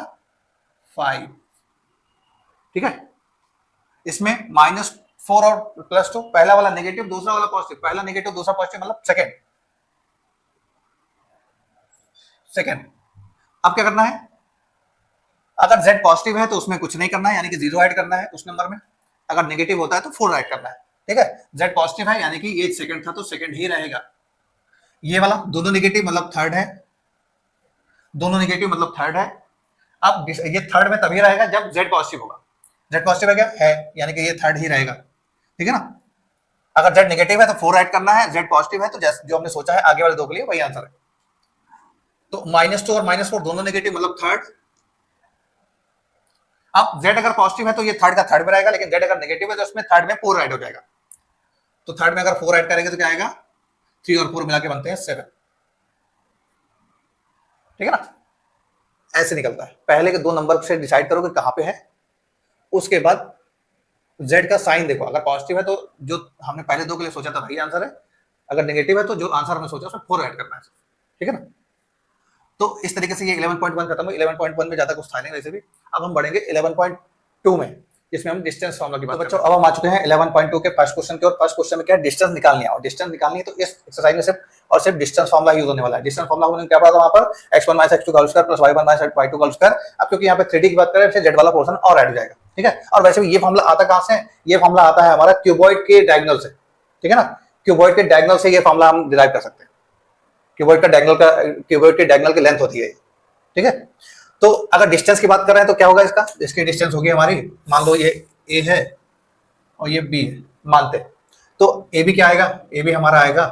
5। ठीक है, इसमें -4 और +2, पहला वाला नेगेटिव दूसरा वाला पॉजिटिव, पहला नेगेटिव दूसरा पॉजिटिव मतलब सेकंड। अब क्या करना है, अगर z पॉजिटिव है तो उसमें कुछ नहीं करना है, यानी कि 0 ऐड करना है उस नंबर में। अगर नेगेटिव होता है तो 4 ऐड करना है। ठीक है, z पॉजिटिव है यानी कि ये सेकंड था तो सेकंड ही रहेगा। ये वाला दोनों नेगेटिव मतलब थर्ड है, दोनों नेगेटिव मतलब थर्ड है। अब ये थर्ड में तभी रहेगा जब z पॉजिटिव होगा। z पॉजिटिव है क्या है, यानी कि ये थर्ड ही रहेगा। ठीक है ना, अगर z नेगेटिव है तो 4 ऐड करना है, z पॉजिटिव है तो जो हमने सोचा है आगे वाले दो के लिए वही आंसर है। तो -2 और -4 दोनों नेगेटिव मतलब थर्ड। अब z अगर पॉजिटिव है तो ये थर्ड का थर्ड में रहेगा, लेकिन z अगर नेगेटिव है तो उसमें थर्ड में 4 ऐड हो जाएगा। तो थर्ड में अगर 4 ऐड करेंगे तो क्या आएगा, 3 और 4 मिला के बनते हैं 7। ठीक है ना, ऐसे निकलता है। पहले के दो नंबर से डिसाइड करो कि कहां पे है, उसके बाद z का साइन देखो। अगर पॉजिटिव है तो जो हमने पहले दो के लिए सोचा था वही आंसर है, अगर नेगेटिव है तो जो आंसर हमने सोचा उसमें 4 ऐड करना है। ठीक है ना, तो इस तरीके से ये 11.1 खत्म हुआ। 11.1 में ज्यादा कुछ था नहीं वैसे भी। अब हम बढ़ेंगे 11.2 में, जिसमें हम डिस्टेंस फॉर्मूला की बात करेंगे। तो बच्चों अब हम आ चुके हैं 11.2 के फर्स्ट क्वेश्चन के, और फर्स्ट क्वेश्चन में क्या है, डिस्टेंस निकालनी है। और डिस्टेंस निकालनी है तो इस एक्सरसाइज में सिर्फ डिस्टेंस फॉर्मूला यूज होने वाला है। डिस्टेंस फॉर्मूला हमने क्या पढ़ा था वहां पर, x1 - x2 का whole square plus y1 - y2 का होल स्क्वायर। अब क्योंकि यहाँ पे 3D की बात करें फिर z वाला पोर्शन और ऐड हो जाएगा। ठीक है, और वैसे भी ये फॉर्मूला आता कहां से है, ये फॉर्मूला आता है हमारा क्यूबॉइड के डायगोनल से। ठीक है ना, क्यूबॉइड के डायगोनल से ये फॉर्मूला हम डिराइव कर सकते हैं। क्यूबॉइड के डायगोनल की लेंथ होती है। ठीक है, तो अगर डिस्टेंस की बात कर रहे हैं तो क्या होगा, इसकी डिस्टेंस होगी हमारी, मान लो ये ए है और ये बी है मानते, तो ए बी क्या आएगा, ए बी हमारा आएगा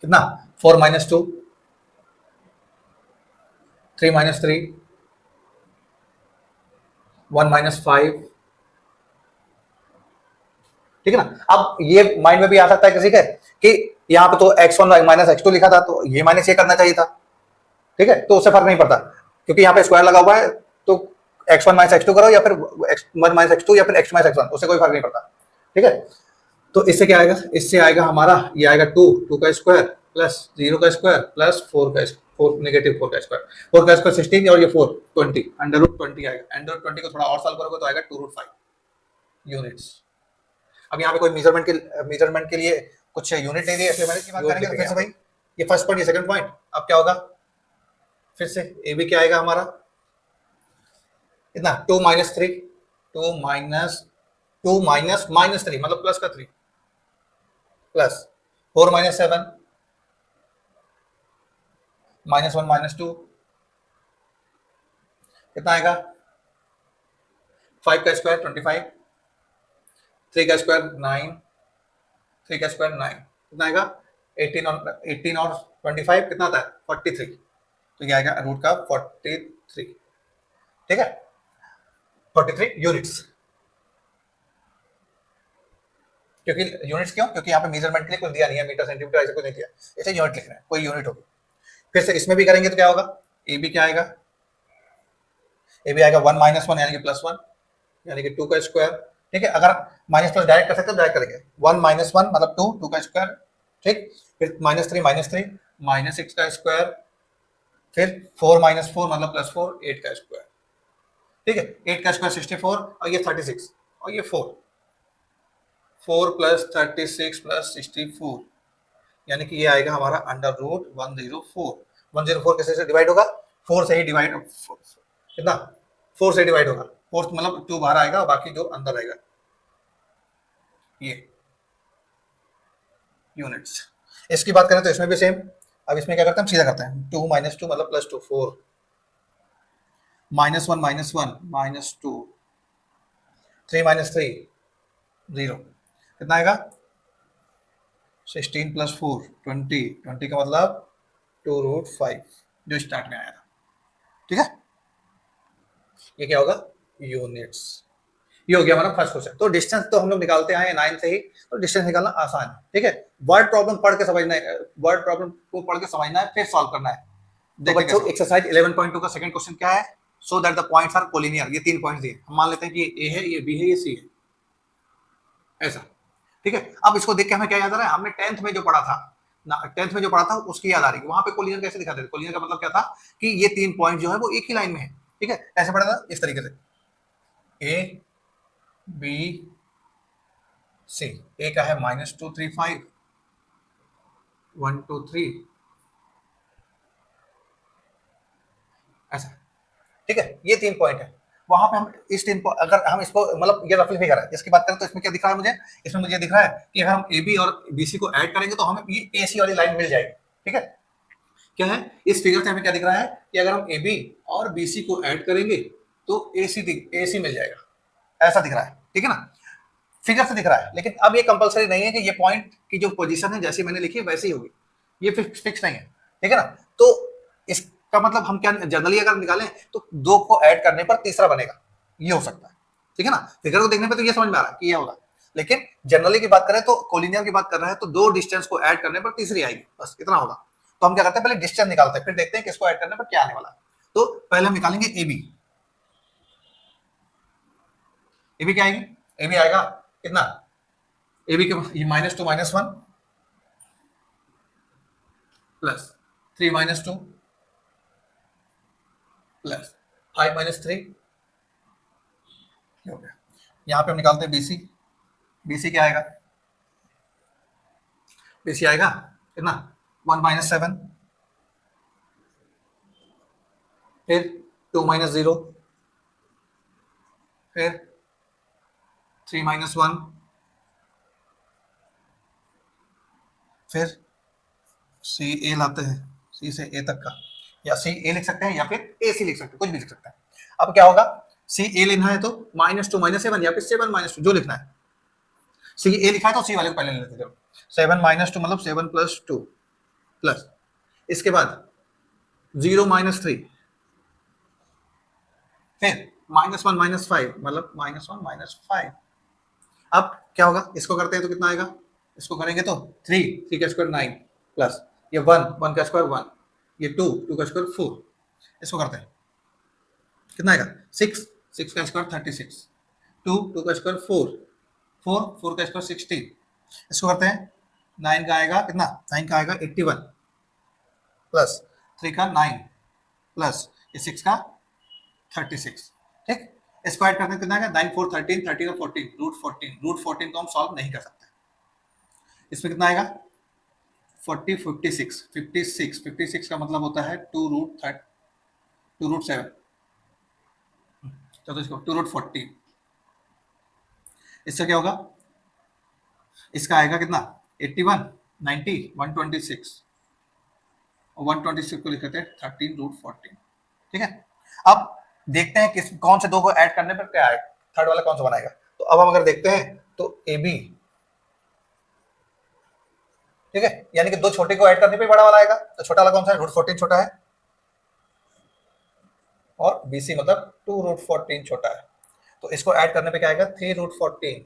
कितना, 4 - 2, 3 - 3, 1 - 5। ठीक है ना, अब ये माइंड में भी आ सकता है किसी के कि यहाँ पे तो x1 - x2 लिखा था तो ये माइनस ये करना चाहिए था। ठीक है, तो उससे फर्क नहीं पड़ता क्योंकि यहाँ पे स्क्वायर लगा हुआ है, तो x1 - x2 करो या फिर x1 - x2 या फिर x - x1, उससे कोई फर्क नहीं पड़ता। ठीक है, तो इससे क्या आएगा, इससे आएगा हमारा ये आएगा 2 का स्क्वायर प्लस 0 का स्क्वायर प्लस 4 का स्क्वायर, नेगेटिव 4 का स्क्वायर, 4 का स्क्वायर 16 और ये 4 20, √20 आएगा। √20 को थोड़ा और सॉल्व करोगे तो आएगा 2√5 यूनिट्स। अब यहाँ पे कोई मेजरमेंट के लिए कुछ यूनिट नहीं दी, इसलिए मैंने की बात करेंगे तो फिर से भाई ये फर्स्ट पॉइंट, ये सेकंड पॉइंट। अब क्या होगा, फिर से ए बी क्या आएगा हमारा, इतना 2 - 3, 2 - 3 मतलब प्लस का 3 प्लस 4 - 7 -1 - 2 कितना आएगा, 5 का स्क्वायर 25, 3 का स्क्वायर 9, 3 का स्क्वायर 9 कितना आएगा, 18 और 25 कितना आता है 43, तो ये आएगा रूट का 43। ठीक है, 43 यूनिट्स। क्योंकि यूनिट्स क्यों, क्योंकि यहाँ पे मेजरमेंट के लिए कुछ दिया नहीं है, मीटर सेंटीमीटर ऐसे कुछ नहीं दिया, इसे यूनिट लिख रहे हैं, कोई यूनिट होगी। फिर से इसमें भी करेंगे तो क्या होगा, ए बी क्या आएगा, ए बी आएगा 1 - 1 यानी कि +1 यानी कि 2 का स्क्वायर। ठीक है, अगर माइनस प्लस डायरेक्ट कर सकते हो डायरेक्ट करेंगे, 1 - 1 मतलब 2 का स्क्वायर। ठीक, फिर -3 -6 का स्क्वायर, फिर 4 - 4 मतलब +4, 8 का स्क्वायर। ठीक है, 8 का स्क्वायर 64 और ये 36 और ये 4 + 36 + 64 यानी कि ये आएगा हमारा √104। 104 कैसे से डिवाइड होगा, 4 से ही डिवाइड, कितना 4 से डिवाइड होगा, 4 मतलब 2 बाहर आएगा और बाकी जो अंदर रहेगा ये यूनिट्स। इसकी बात करें तो इसमें भी सेम। अब इसमें क्या करते हैं, हम सीधा करते हैं, 2 - 2 मतलब +2, 4 -1 - 1 -2, 3 - 3 0 कितना आएगा 16 प्लस 4 20, 20 का मतलब 2√5 जो स्टार्ट में आया था। ठीक है, ये क्या होगा, यूनिट्स। ये हो गया हमारा फर्स्ट क्वेश्चन। तो डिस्टेंस तो हम लोग निकालते आए 9 से ही, तो डिस्टेंस निकालना आसान है। ठीक है, वर्ड प्रॉब्लम पढ़ के समझना है, वर्ड प्रॉब्लम को पढ़ के समझना है, फिर सॉल्व करना है। तो बच्चों एक्सरसाइज 11.2 का सेकंड क्वेश्चन क्या है, so that the points are collinear. ये 3 पॉइंट्स दिए, हम मान लेते हैं कि ये ए है, ये बी है, ये सी है, ऐसा। ठीक है, अब इसको देख के हमें क्या याद आ रहा है, हमने 10th में जो पढ़ा था ना, 10th में जो पढ़ा था उसकी याद आ रही है। वहां पे कोलिनियर कैसे दिखाते थे, कोलिनियर का मतलब क्या था कि ये 3 पॉइंट जो है वो एक ही लाइन में है। ठीक है, ऐसे पढ़ा था इस तरीके से, ए बी सी। ए का है -235 1 2 3 ऐसा। ठीक है, ये 3 पॉइंट है। वहां पे हम इस 3 अगर हम इसको मतलब ये रफली फिगर है, इसकी बात करें तो इसमें क्या दिख रहा है मुझे, इसमें मुझे दिख रहा है कि अगर हम ए बी और बी सी को ऐड करेंगे तो हमें ये ए सी वाली लाइन मिल जाएगी। ठीक है, क्या है इस फिगर से हमें क्या दिख रहा है कि अगर हम ए बी और बी सी को ऐड करेंगे तो ए सी मिल जाएगा, ऐसा दिख रहा है। ठीक है ना, फिगर से दिख रहा है। लेकिन अब ये कंपलसरी नहीं है कि ये पॉइंट की जो पोजीशन है जैसी मैंने लिखी है वैसी ही होगी, ये फिक्स नहीं है। ठीक है ना, तो इसका मतलब हम क्या जनरली अगर निकालें तो 2 को ऐड करने पर तीसरा बनेगा, ये हो सकता है। ठीक है ना, फिगर को देखने पर तो ये समझ में आ रहा है कि ये होगा, लेकिन जनरली की बात करें तो कोलिनियर की बात कर रहे हैं तो 2 डिस्टेंस को ऐड करने पर तीसरी आएगी, बस इतना होगा। तो हम क्या करते हैं, पहले डिस्टेंस निकालते हैं, फिर देखते हैं किसको ऐड करने पर क्या आने वाला है। तो पहले हम निकालेंगे ए बी। ए बी क्या आएगी, ए बी आएगा कितना, ए बी के ये -2 -1 प्लस 3 -2 प्लस 5 -3 हो गया। यहां पे हम निकालते हैं बीसी। बीसी क्या आएगा, बीसी आएगा कितना 1 -7 फिर 2 -0 फिर 3 -1 फिर सी ए लाते हैं, सी से ए तक का, या सी ए लिख सकते हैं या फिर ए सी लिख सकते हैं, कुछ भी लिख सकते हैं। अब क्या होगा, सी ए लिखना है तो -2 -7 या फिर 7 -2 जो लिखना है। सी ए लिखा है तो सी वाले को पहले ले लेते हैं। 7 -2 मतलब 7 + 2 प्लस इसके बाद 0 -3 फिर -1 -5 मतलब -1 -5। अब क्या होगा, इसको करते हैं तो कितना आएगा, इसको करेंगे तो 3 का स्क्वायर 9 प्लस ये 1 का स्क्वायर 1, ये 2 का स्क्वायर 4। इसको करते हैं कितना आएगा 6 का स्क्वायर 36, 2 का स्क्वायर 4 का स्क्वायर 16। इसको करते हैं 9 का आएगा कितना, 9 का आएगा 81 प्लस 3 का 9 प्लस ये 6 का 36। ठीक, इसको ऐड करते हैं कितना आएगा 9 4 13 13 और 14 √14 को हम सॉल्व नहीं कर सकते। इसमें कितना आएगा 40 56 का मतलब होता है 2√7, तो इसको 2√40। इससे क्या होगा, इसका आएगा कितना 81 90 126 और 126 को लिखते हैं 13√14। ठीक है, अब देखते हैं किस कौन से 2 को ऐड करने पर क्या आएगा, थर्ड वाला कौन सा बनाएगा। तो अब हम अगर देखते हैं तो ए बी, ठीक है, यानी कि 2 छोटे को ऐड करने पे बड़ा वाला आएगा। तो छोटा वाला कौन सा है, √14 छोटा है, और बीसी मतलब 2√14 छोटा है। तो इसको ऐड करने पे क्या आएगा 3√14,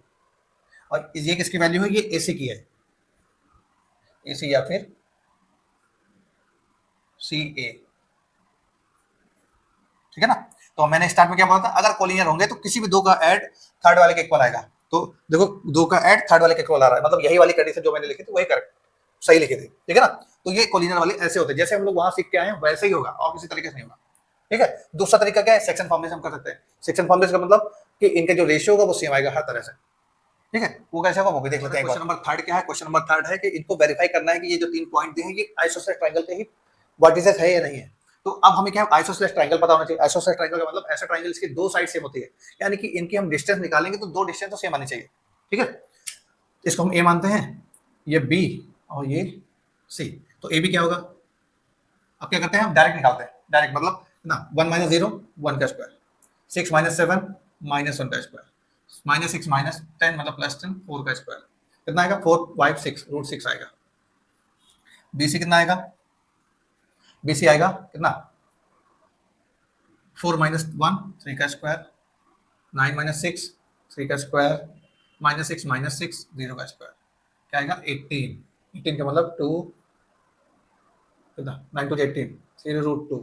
और ये किसकी वैल्यू है, ये एसी की है, एसी या फिर सी ए। ठीक है ना, तो मैंने स्टार्ट में क्या बोला था, अगर कोलिनियर होंगे तो किसी भी 2 का ऐड थर्ड वाले के इक्वल आएगा। तो देखो 2 का ऐड थर्ड वाले के इक्वल आ रहा है, मतलब यही वाली कंडीशन जो मैंने लिखी थी वही करेक्ट सही लिखी थी। ठीक है ना, तो ये कोलिनियर वाले ऐसे होते हैं, जैसे हम लोग वहां सीख के आए हैं वैसे ही होगा और किसी तरीके से नहीं होगा। ठीक है, दूसरा तरीका क्या है, सेक्शन फॉर्मुलेशन हम कर सकते हैं। सेक्शन फॉर्मुलेशन का मतलब कि इनके जो रेशियो होगा वो सेम आएगा हर तरह से। ठीक है, वो कैसे होगा वो भी देख लेते हैं। क्वेश्चन नंबर थर्ड क्या है, क्वेश्चन नंबर थर्ड है कि इनको वेरीफाई करना है कि ये जो 3 पॉइंट दिए हैं ये आइसोसेलेस ट्रायंगल के ही वर्टिसेस है या नहीं है। तो अब हमें क्या आइसोसेलेस ट्रायंगल पता होना चाहिए। आइसोसेलेस ट्रायंगल का मतलब ऐसा ट्रायंगल जिसकी 2 साइड सेम होती है, यानी कि इनकी हम डिस्टेंस निकालेंगे तो 2 डिस्टेंस तो सेम आनी चाहिए। ठीक है, इसको हम ए मानते हैं, ये बी और ये सी। तो ए बी क्या होगा, अब क्या करते हैं हम डायरेक्ट निकालते हैं, डायरेक्ट मतलब ना 1 - 0 1 का स्क्वायर, 6 - 7 -1 का स्क्वायर, -6 - 10 मतलब +10 4 का स्क्वायर, कितना आएगा 4/6 √6 आएगा। BC कितना आएगा, BC आएगा कितना 4 - 1 3 का स्क्वायर, 9 - 6 3 का स्क्वायर, -6 - 6 0 का स्क्वायर, क्या आएगा 18। 18 का मतलब 2 कितना 9 2 18 0√2,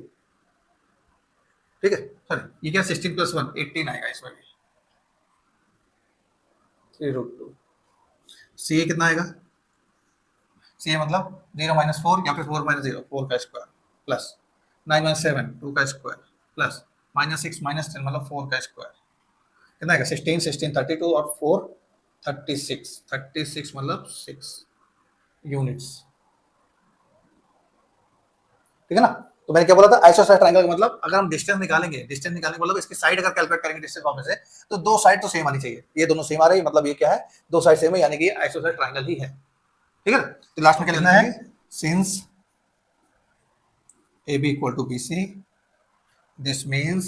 ठीक है। सॉरी ये क्या 16 + 1 18 आएगा इसमें भी 3√2। सी कितना आएगा, सी मतलब 0 - 4 या फिर 4 - 0 4 का स्क्वायर प्लस 9 - 7 2 का स्क्वायर प्लस -6 - 10 मतलब 4 का स्क्वायर, कितना आएगा 16 16 32 और 4 36 36 मतलब 6 यूनिट्स, ठीक है ना। तो मैंने क्या बोला था, आइसोसेलेस ट्रायंगल का मतलब अगर हम डिस्टेंस निकालेंगे, डिस्टेंस निकालने का मतलब इसकी साइड अगर कैलकुलेट करेंगे डिस्टेंस वापस से, तो दो साइड तो सेम आनी चाहिए, ये दोनों सेम आ रही है, मतलब ये क्या है, दो साइड सेम है, यानी कि आइसोसेलेस ट्रायंगल ही है, ठीक है। तो लास्ट में क्या लिखना है, since AB = BC, this means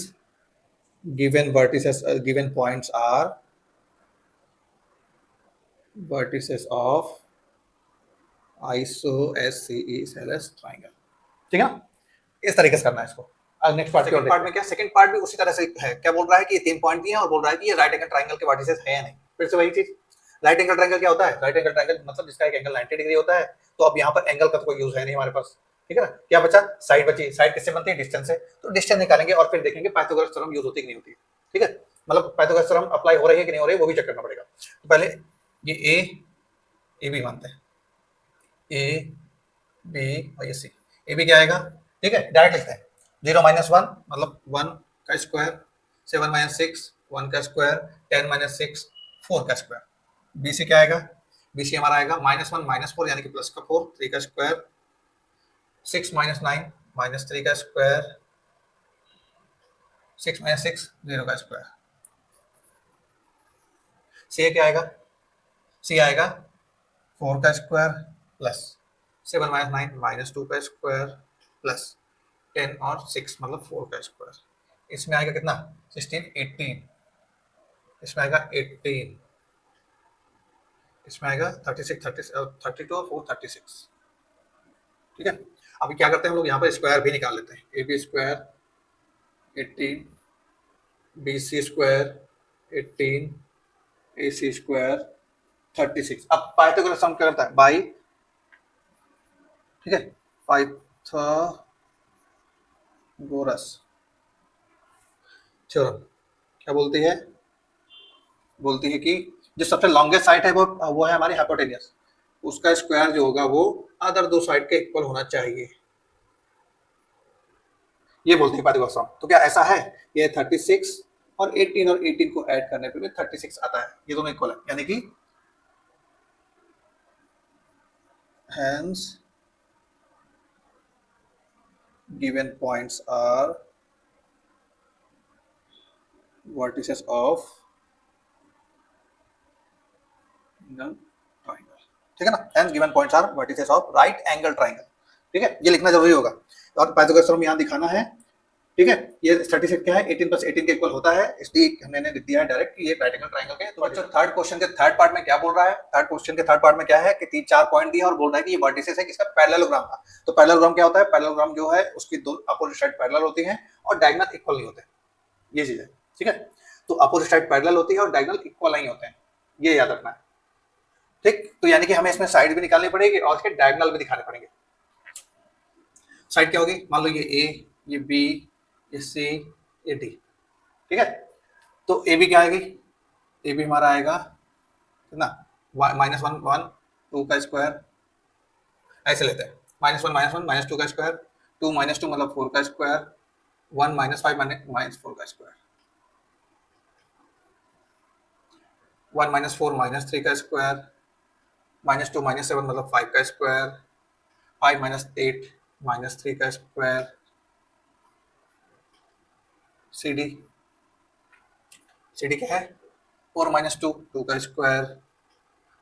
given vertices given points are vertices of isosceles triangle, ठीक है ना। इस तरीके से करना है इसको। अब नेक्स्ट पार्ट में क्या, सेकंड पार्ट भी उसी तरह से है, क्या बोल रहा है कि ये 3 पॉइंट दिए हैं और बोल रहा है कि ये राइट एंगल ट्रायंगल के वर्टिसेस है या नहीं। फिर से वही चीज, राइट एंगल ट्रायंगल क्या होता है, राइट एंगल ट्रायंगल मतलब जिसका एक एंगल 90 डिग्री होता है, तो अब यहाँ पर एंगल का तो कोई यूज है नहीं हमारे पास, ठीक है ना। क्या बचा, साइड बची, साइड किससे बनती है, डिस्टेंस से, तो डिस्टेंस निकालेंगे और फिर देखेंगे पाइथागोरस थ्योरम यूज होती है कि नहीं होती, ठीक है, मतलब पाइथागोरस थ्योरम अप्लाई हो रही है कि नहीं हो रही है वो भी चेक करना पड़ेगा। तो पहले ये ए बी मानते हैं, ए बी और ये सी, ए बी क्या आएगा, ठीक है, डायरेक्ट लिखते हैं 0 - 1 मतलब 1 का स्क्वायर, 7 - 6 1 का स्क्वायर, 10 - 6 4 का स्क्वायर। BC क्या आएगा, BC हमारा आएगा -1 - 4 यानी कि प्लस का 4 3 का स्क्वायर, 6 - 9 -3 का स्क्वायर, 6 - 6 0 का स्क्वायर। C क्या आएगा, C आएगा 4 का स्क्वायर प्लस 7 - 9 -2 का स्क्वायर प्लस 10 और 6 मतलब 4 का स्क्वायर। इसमें आएगा कितना 16 18, इसमें आएगा 18, इसमें आएगा 36 32 और 4 36, ठीक है। अभी क्या करते हैं हम लोग यहाँ पर स्क्वायर भी निकाल लेते हैं, A B square 18 BC square 18 AC square 36। अब पाइथागोरस सम क्या करता है, बाई, ठीक है, पाइथागोरस थ्योरम क्या बोलती है, बोलती है कि जो सबसे लॉन्गेस्ट साइड है वो है हमारी हाइपोटेनियस, उसका स्क्वायर जो होगा वो अदर दो साइड के इक्वल होना चाहिए, ये बोलती है पाइथागोरस थ्योरम। तो क्या ऐसा है, ये 36 और 18 को ऐड करने पे 36 आता है, ये दोनों इक्वल है, यानी कि hence given points are vertices of angle triangle, ठीक है ना, hence given points are vertices of right angle triangle, ठीक है, ये लिखना जरूरी होगा। और पाइथागोरस थ्योरम यहाँ दिखाना है, ठीक है, ये 36 क्या है 18 + 18 के इक्वल होता है, इसलिए हमने लिख दिया है डायरेक्ट कि ये राइट एंगल ट्रायंगल है। तो बच्चों थर्ड क्वेश्चन के थर्ड पार्ट में क्या बोल रहा है, थर्ड क्वेश्चन के थर्ड पार्ट में क्या है कि 3-4 पॉइंट दिया और बोल रहा है कि ये वर्टिसेस है किसका, पैरेललोग्राम का। तो पैरेललोग्राम क्या होता है, पैरेललोग्राम जो है उसकी दो अपोजिट साइड पैरेलल होती हैं और डायगोनल इक्वल नहीं होते, ये चीज है, ठीक है। तो अपोजिट साइड पैरेलल होती है और डायगोनल इक्वल नहीं होते हैं, ये याद रखना है, ठीक। तो यानी कि हमें इसमें साइड भी निकालनी पड़ेगी और इसके डायगोनल भी दिखाने पड़ेंगे। साइड क्या होगी, मान लो ये ए, ये बी, ये सी, ये डी, ठीक है। तो ए बी क्या आएगी, ए बी हमारा आएगा कितना -1 1 2 का स्क्वायर, ऐसे लेते हैं -1 -1 -2 का स्क्वायर, 2 - 2 मतलब 4 का स्क्वायर, 1 - 5 -4 का स्क्वायर, 1 - 4 -3 का स्क्वायर, -2 - 7 मतलब 5 का स्क्वायर, 5 - 8 -3 का स्क्वायर, सी डी क्या है 4 - 2 2 का स्क्वायर,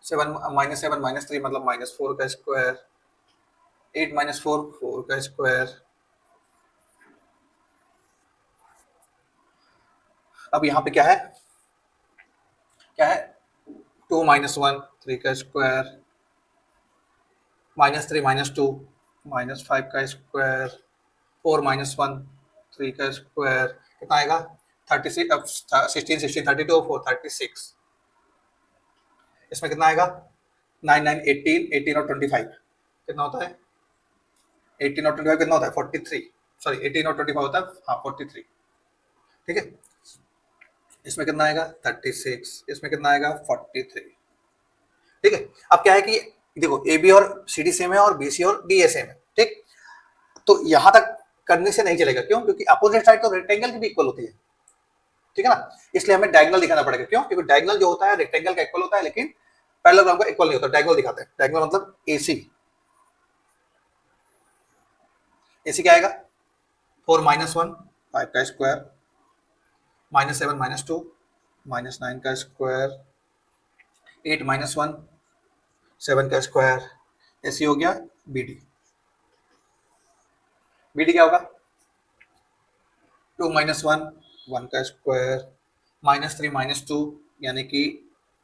7 -3 मतलब -4 का स्क्वायर, 8 - 4 4 का स्क्वायर। अब यहाँ पे क्या है 2 - 1 3 का स्क्वायर, -3 -2 -5 का स्क्वायर, 4 -1 3 का स्क्वायर, कितना आएगा 36, अब 16 16 32 4 36, इसमें कितना आएगा 9 9 18 18 और 25 कितना होता है 18 और 25 कितना होता है 43, सॉरी 18 और 25 होता है हाँ 43, ठीक है। इसमें कितना आएगा 36, इसमें कितना आएगा 43, ठीक है। अब क्या है कि देखो ए बी और सी डी सेम है और बी सी और डी ए सेम है, ठीक। तो यहां तक करने से नहीं चलेगा, क्यों? क्योंकि अपोजिट साइड तो रेक्टेंगल की भी इक्वल होती है, ठीक है ना। इसलिए हमें डायगोनल दिखाना पड़ेगा, क्यों? क्योंकि डायगोनल जो होता है रेक्टेंगल का इक्वल होता है, लेकिन पैरेललोग्राम का इक्वल नहीं होता, डायगोनल दिखाते हैं। डायगोनल मतलब एसी, एसी क्या आएगा 4 -1 5 का स्क्वायर, -7 -2 -9 का स्क्वायर, 8 -1 7 का स्क्वायर, ऐसी हो गया बीडी। बीडी क्या होगा 2 -1 1 का स्क्वायर, -3 -2 यानी कि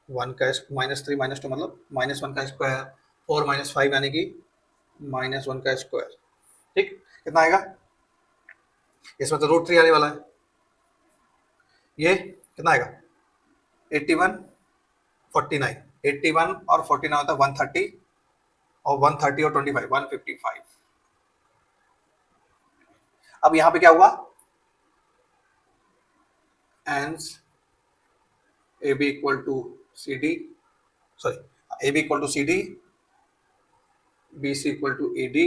1 का -3 -2 मतलब -1 का स्क्वायर, 4 -5 यानी कि -1 का स्क्वायर, ठीक। कितना आएगा इसमें तो √3 आने वाला है, ये कितना आएगा 81 49, 81 और 49 होता है 130 और 130 और 25 155। अब यहां पे क्या हुआ एंस A B equal to C D, sorry A B equal to C D, B C equal to A D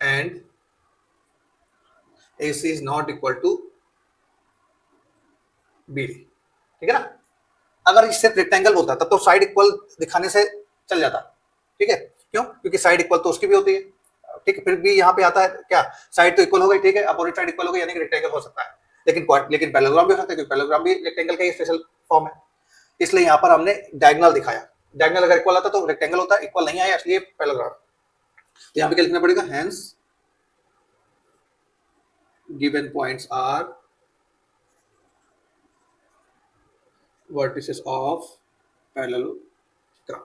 and A C is not equal to B D, ठीक है ना। अगर इस सिर्फ रेक्टेंगल बोलता तब तो साइड इक्वल दिखाने से चल जाता, ठीक है। क्यों? क्योंकि साइड इक्वल तो उसकी भी होती है, ठीक है। फिर भी यहाँ पे आता है क्या साइड तो इक्वल हो गई, ठीक है, अपोजिट साइड इक्वल हो गई यानी कि रेक्टेंगल हो सकता है, लेकिन पैरेललोग्राम भी हो सकता है, क्योंकि पैरेललोग्राम भी रेक्टेंगल का ही स्पेशल फॉर्म है। इसलिए यहाँ पर हमने डायगोनल दिखाया। डायगोनल अगर इक्वल आता तो रेक्टेंगल होता, इक्वल नहीं आया इसलिए पैरेललोग्राम। तो यहाँ पे क्या लिखना पड़ेगा hence given points are vertices of parallelogram.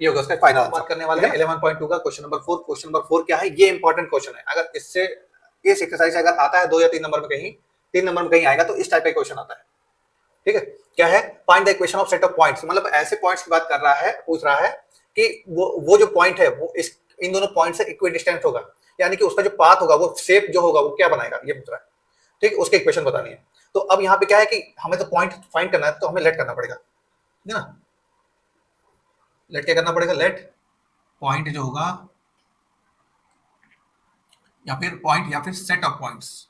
ये होगा उसका फाइनल आंसर। बात करने वाले हैं 11.2 का क्वेश्चन नंबर 4। क्वेश्चन नंबर 4 क्या है, ये इंपॉर्टेंट क्वेश्चन है। अगर इससे इस एक्सरसाइज अगर आता है 2 या 3 नंबर में कहीं, 3 नंबर में कहीं आएगा तो इस टाइप का क्वेश्चन आता है, ठीक है। क्या है find the equation of set of points, मतलब ऐसे पॉइंट्स की बात कर रहा है, पूछ रहा है कि वो जो पॉइंट है वो इन दोनों पॉइंट से इक्विडिस्टेंट होगा, यानी कि उसका जो पाथ होगा वो शेप जो होगा वो क्या बनाएगा, ये पूछ रहा है, ठीक। उसके इक्वेशन बतानी है। तो अब यहाँ पे क्या है कि हमें तो पॉइंट फाइंड करना है, तो हमें लेट करना पड़ेगा, है ना। लेट क्या करना पड़ेगा, लेट पॉइंट जो होगा या फिर पॉइंट या फिर set of points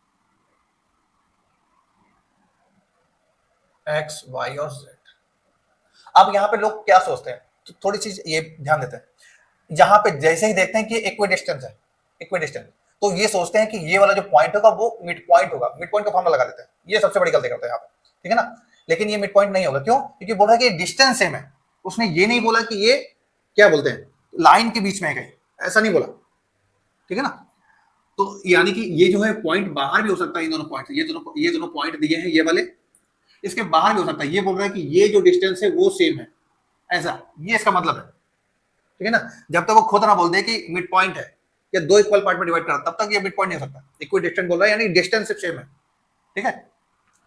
x y और जेड। अब यहाँ पे लोग क्या सोचते हैं, तो थोड़ी चीज ये ध्यान देते हैं, जहां पे जैसे ही देखते हैं कि इक्विडिस्टेंस है, इक्विडिस्टेंस, तो ये सोचते हैं कि ये वाला जो पॉइंट होगा वो मिड पॉइंट होगा, मिड पॉइंट का फॉर्मूला लगा देते हैं। ये सबसे बड़ी गलती करते हैं यहाँ पे, ठीक है ना। लेकिन ये मिड पॉइंट नहीं होगा, क्यों? क्योंकि बोल रहा है कि डिस्टेंस सेम है, उसने ये नहीं बोला कि ये क्या बोलते हैं लाइन के बीच में है कहीं, ऐसा नहीं बोला, ठीक है ना। तो यानी कि ये जो है पॉइंट बाहर भी हो सकता है, इन दोनों पॉइंट, ये दोनों पॉइंट दिए हैं ये वाले, इसके बाहर भी हो सकता है। ये बोल रहा है कि ये जो डिस्टेंस है वो सेम है, ऐसा, ये इसका मतलब है, ठीक है ना। जब तक वो खुद ना बोल दे कि मिड पॉइंट है या 2 इक्वल पार्ट में डिवाइड करा, तब तक ये मिड पॉइंट नहीं हो सकता। इक्वल डिस्टेंस बोल रहा है यानी डिस्टेंस सिर्फ सेम है, ठीक है।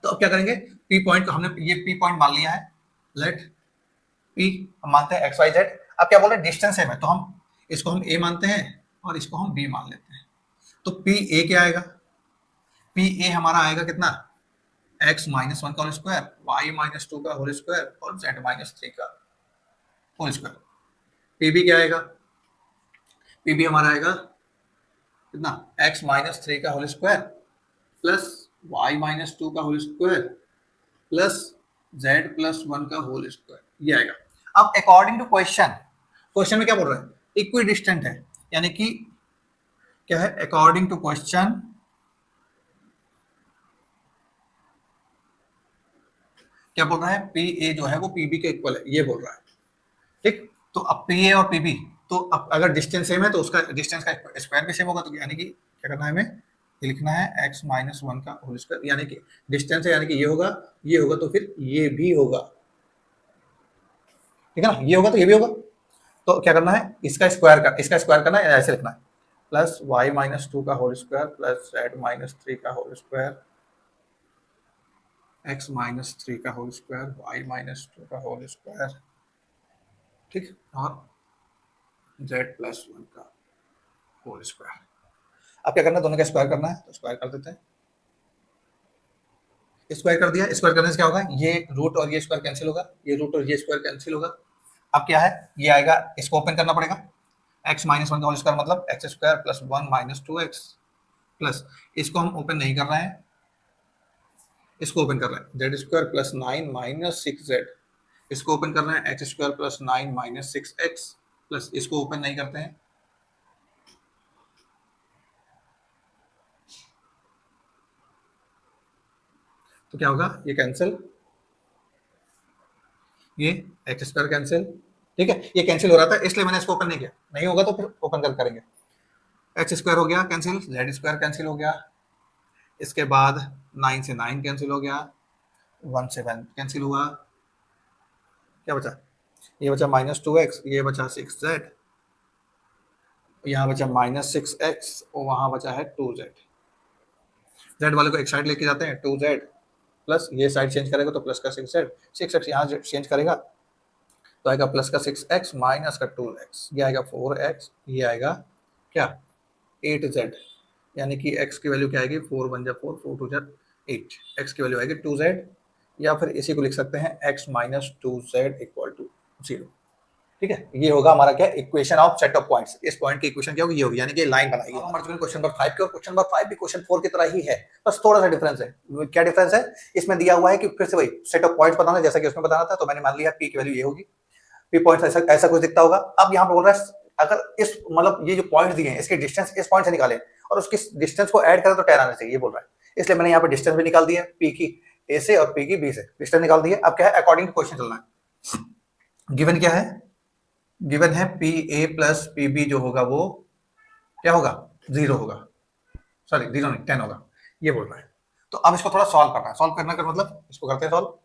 तो अब क्या करेंगे, पी पॉइंट को हमने ये पी पॉइंट मान लिया है, लेट पी हम मानते हैं एक्स वाई जेड। अब क्या बोल रहे हैं डिस्टेंस सेम है, तो हम इसको हम ए मानते हैं और इसको हम बी मान लेते हैं। तो पी ए क्या आएगा, पी ए हमारा आएगा कितना x -1 का होल स्क्वायर, y -2 का होल स्क्वायर और z -3 का होल स्क्वायर। पीबी क्या आएगा, पीबी हमारा आएगा कितना x -3 का होल स्क्वायर प्लस y -2 का होल स्क्वायर प्लस z +1 का होल स्क्वायर, ये आएगा। अब अकॉर्डिंग टू क्वेश्चन में क्या बोल रहा है, इक्विडिस्टेंट है, यानी कि क्या है, अकॉर्डिंग टू क्वेश्चन क्या बोल रहा है, पी ए जो है वो पीबी के इक्वल है, ये बोल रहा है, ठीक। तो अब पी ए और पीबी, तो अब अगर डिस्टेंस सेम है तो उसका डिस्टेंस का स्क्वायर भी सेम होगा, तो यानी कि क्या करना है हमें, लिखना है x -1 का होल स्क्वायर, यानी कि डिस्टेंस है, यानी कि ये होगा तो फिर ये भी होगा, ठीक है ना, ये होगा तो ये भी होगा। तो क्या करना है, इसका स्क्वायर करना है, ऐसे लिखना है प्लस वाई माइनस 2 का whole square plus z minus 3 का होल स्क्वायर एक्स माइनस 3 का होल स्क्वायर वाई माइनस 2 का होल स्क्वायर, ठीक, और जेड प्लस 1 का होल स्क्वायर। अब क्या करना है, दोनों का स्क्वायर करना है, तो स्क्वायर कर देते हैं। स्क्वायर कर दिया, स्क्वायर करने से क्या होगा, ये रूट और ये स्क्वायर कैंसिल होगा, ये रूट और ये स्क्वायर कैंसिल होगा। अब क्या है, ये आएगा, इसको ओपन करना पड़ेगा, एक्स माइनस 1 का होल स्क्वायर मतलब x square plus 1 minus 2x plus, इसको हम ओपन नहीं कर रहे हैं, इसको ओपन कर रहे हैं, Z square plus 9 minus 6z, इसको ओपन कर रहे हैं, x square plus 9 minus 6x plus, इसको ओपन नहीं करते हैं, तो क्या होगा, ये कैंसिल, ये एक्स स्क्वायर कैंसिल, ठीक है, ये कैंसिल हो रहा था इसलिए मैंने इसको ओपन नहीं किया, नहीं होगा तो फिर ओपन कर करेंगे। एक्स स्क्वायर हो गया कैंसिल, जेड स्क्वायर कैंसिल हो गया, इसके बाद 9 से 9 कैंसिल हो गया, 1 से 1 कैंसिल हुआ, क्या बचा, ये बचा -2x, ये बचा 6z, यहाँ बचा -6x और वहाँ बचा है 2z। z वाले को एक साइड लेके जाते हैं, 2z प्लस ये साइड चेंज करेगा तो प्लस का 6z, 6x यहाँ चेंज करेगा तो आएगा प्लस का 6x माइनस का 2x, ये आएगा 4x, ये आएगा क्या 8z, यानी कि x की वैल्यू क्या आएगी, 4 1 जा 4, 4 2 जा 8, x की वैल्यू आएगी 2z, या फिर इसी को लिख सकते हैं x minus 2z equal to 0, ठीक है। ये होगा हमारा क्या, equation of set of points, इस पॉइंट की इक्वेशन क्या होगी, ये होगी, यानी कि लाइन बनाएगी। हम हमारे क्वेश्चन नंबर 5 के, और क्वेश्चन नंबर 5 भी क्वेश्चन 4 की तरह ही है, बस थोड़ा सा डिफरेंस है। क्या डिफरेंस है, इसमें दिया हुआ है कि फिर से वही सेट ऑफ पॉइंट्स बताना, जैसा कि उसमें बताना था, तो मैंने मान लिया p की वैल्यू ये होगी, p पॉइंट्स ऐसा कुछ दिखता होगा। अब यहाँ पे बोल रहा है अगर इस मतलब ये जो पॉइंट्स दिए हैं इसके डिस्टेंस इस पॉइंट से निकाले और उसकी डिस्टेंस को ऐड करें तो 10 आना चाहिए, ये बोल रहा है, इसलिए मैंने यहाँ पे डिस्टेंस भी निकाल दिया, p की a से और p की b से, डिस्टेंस निकाल दिए। अब क्या है, अकॉर्डिंग टू क्वेश्चन चलना है। गिवन क्या है, गिवन है P A plus P B जो होगा वो क्या होगा, 0 होगा, सॉरी 0 नहीं 10 होगा, ये बोल रहा है। तो अब इसको थोड़ा सॉल्व करना है, सॉल्व करना का मतलब इसको करते हैं सॉल्व,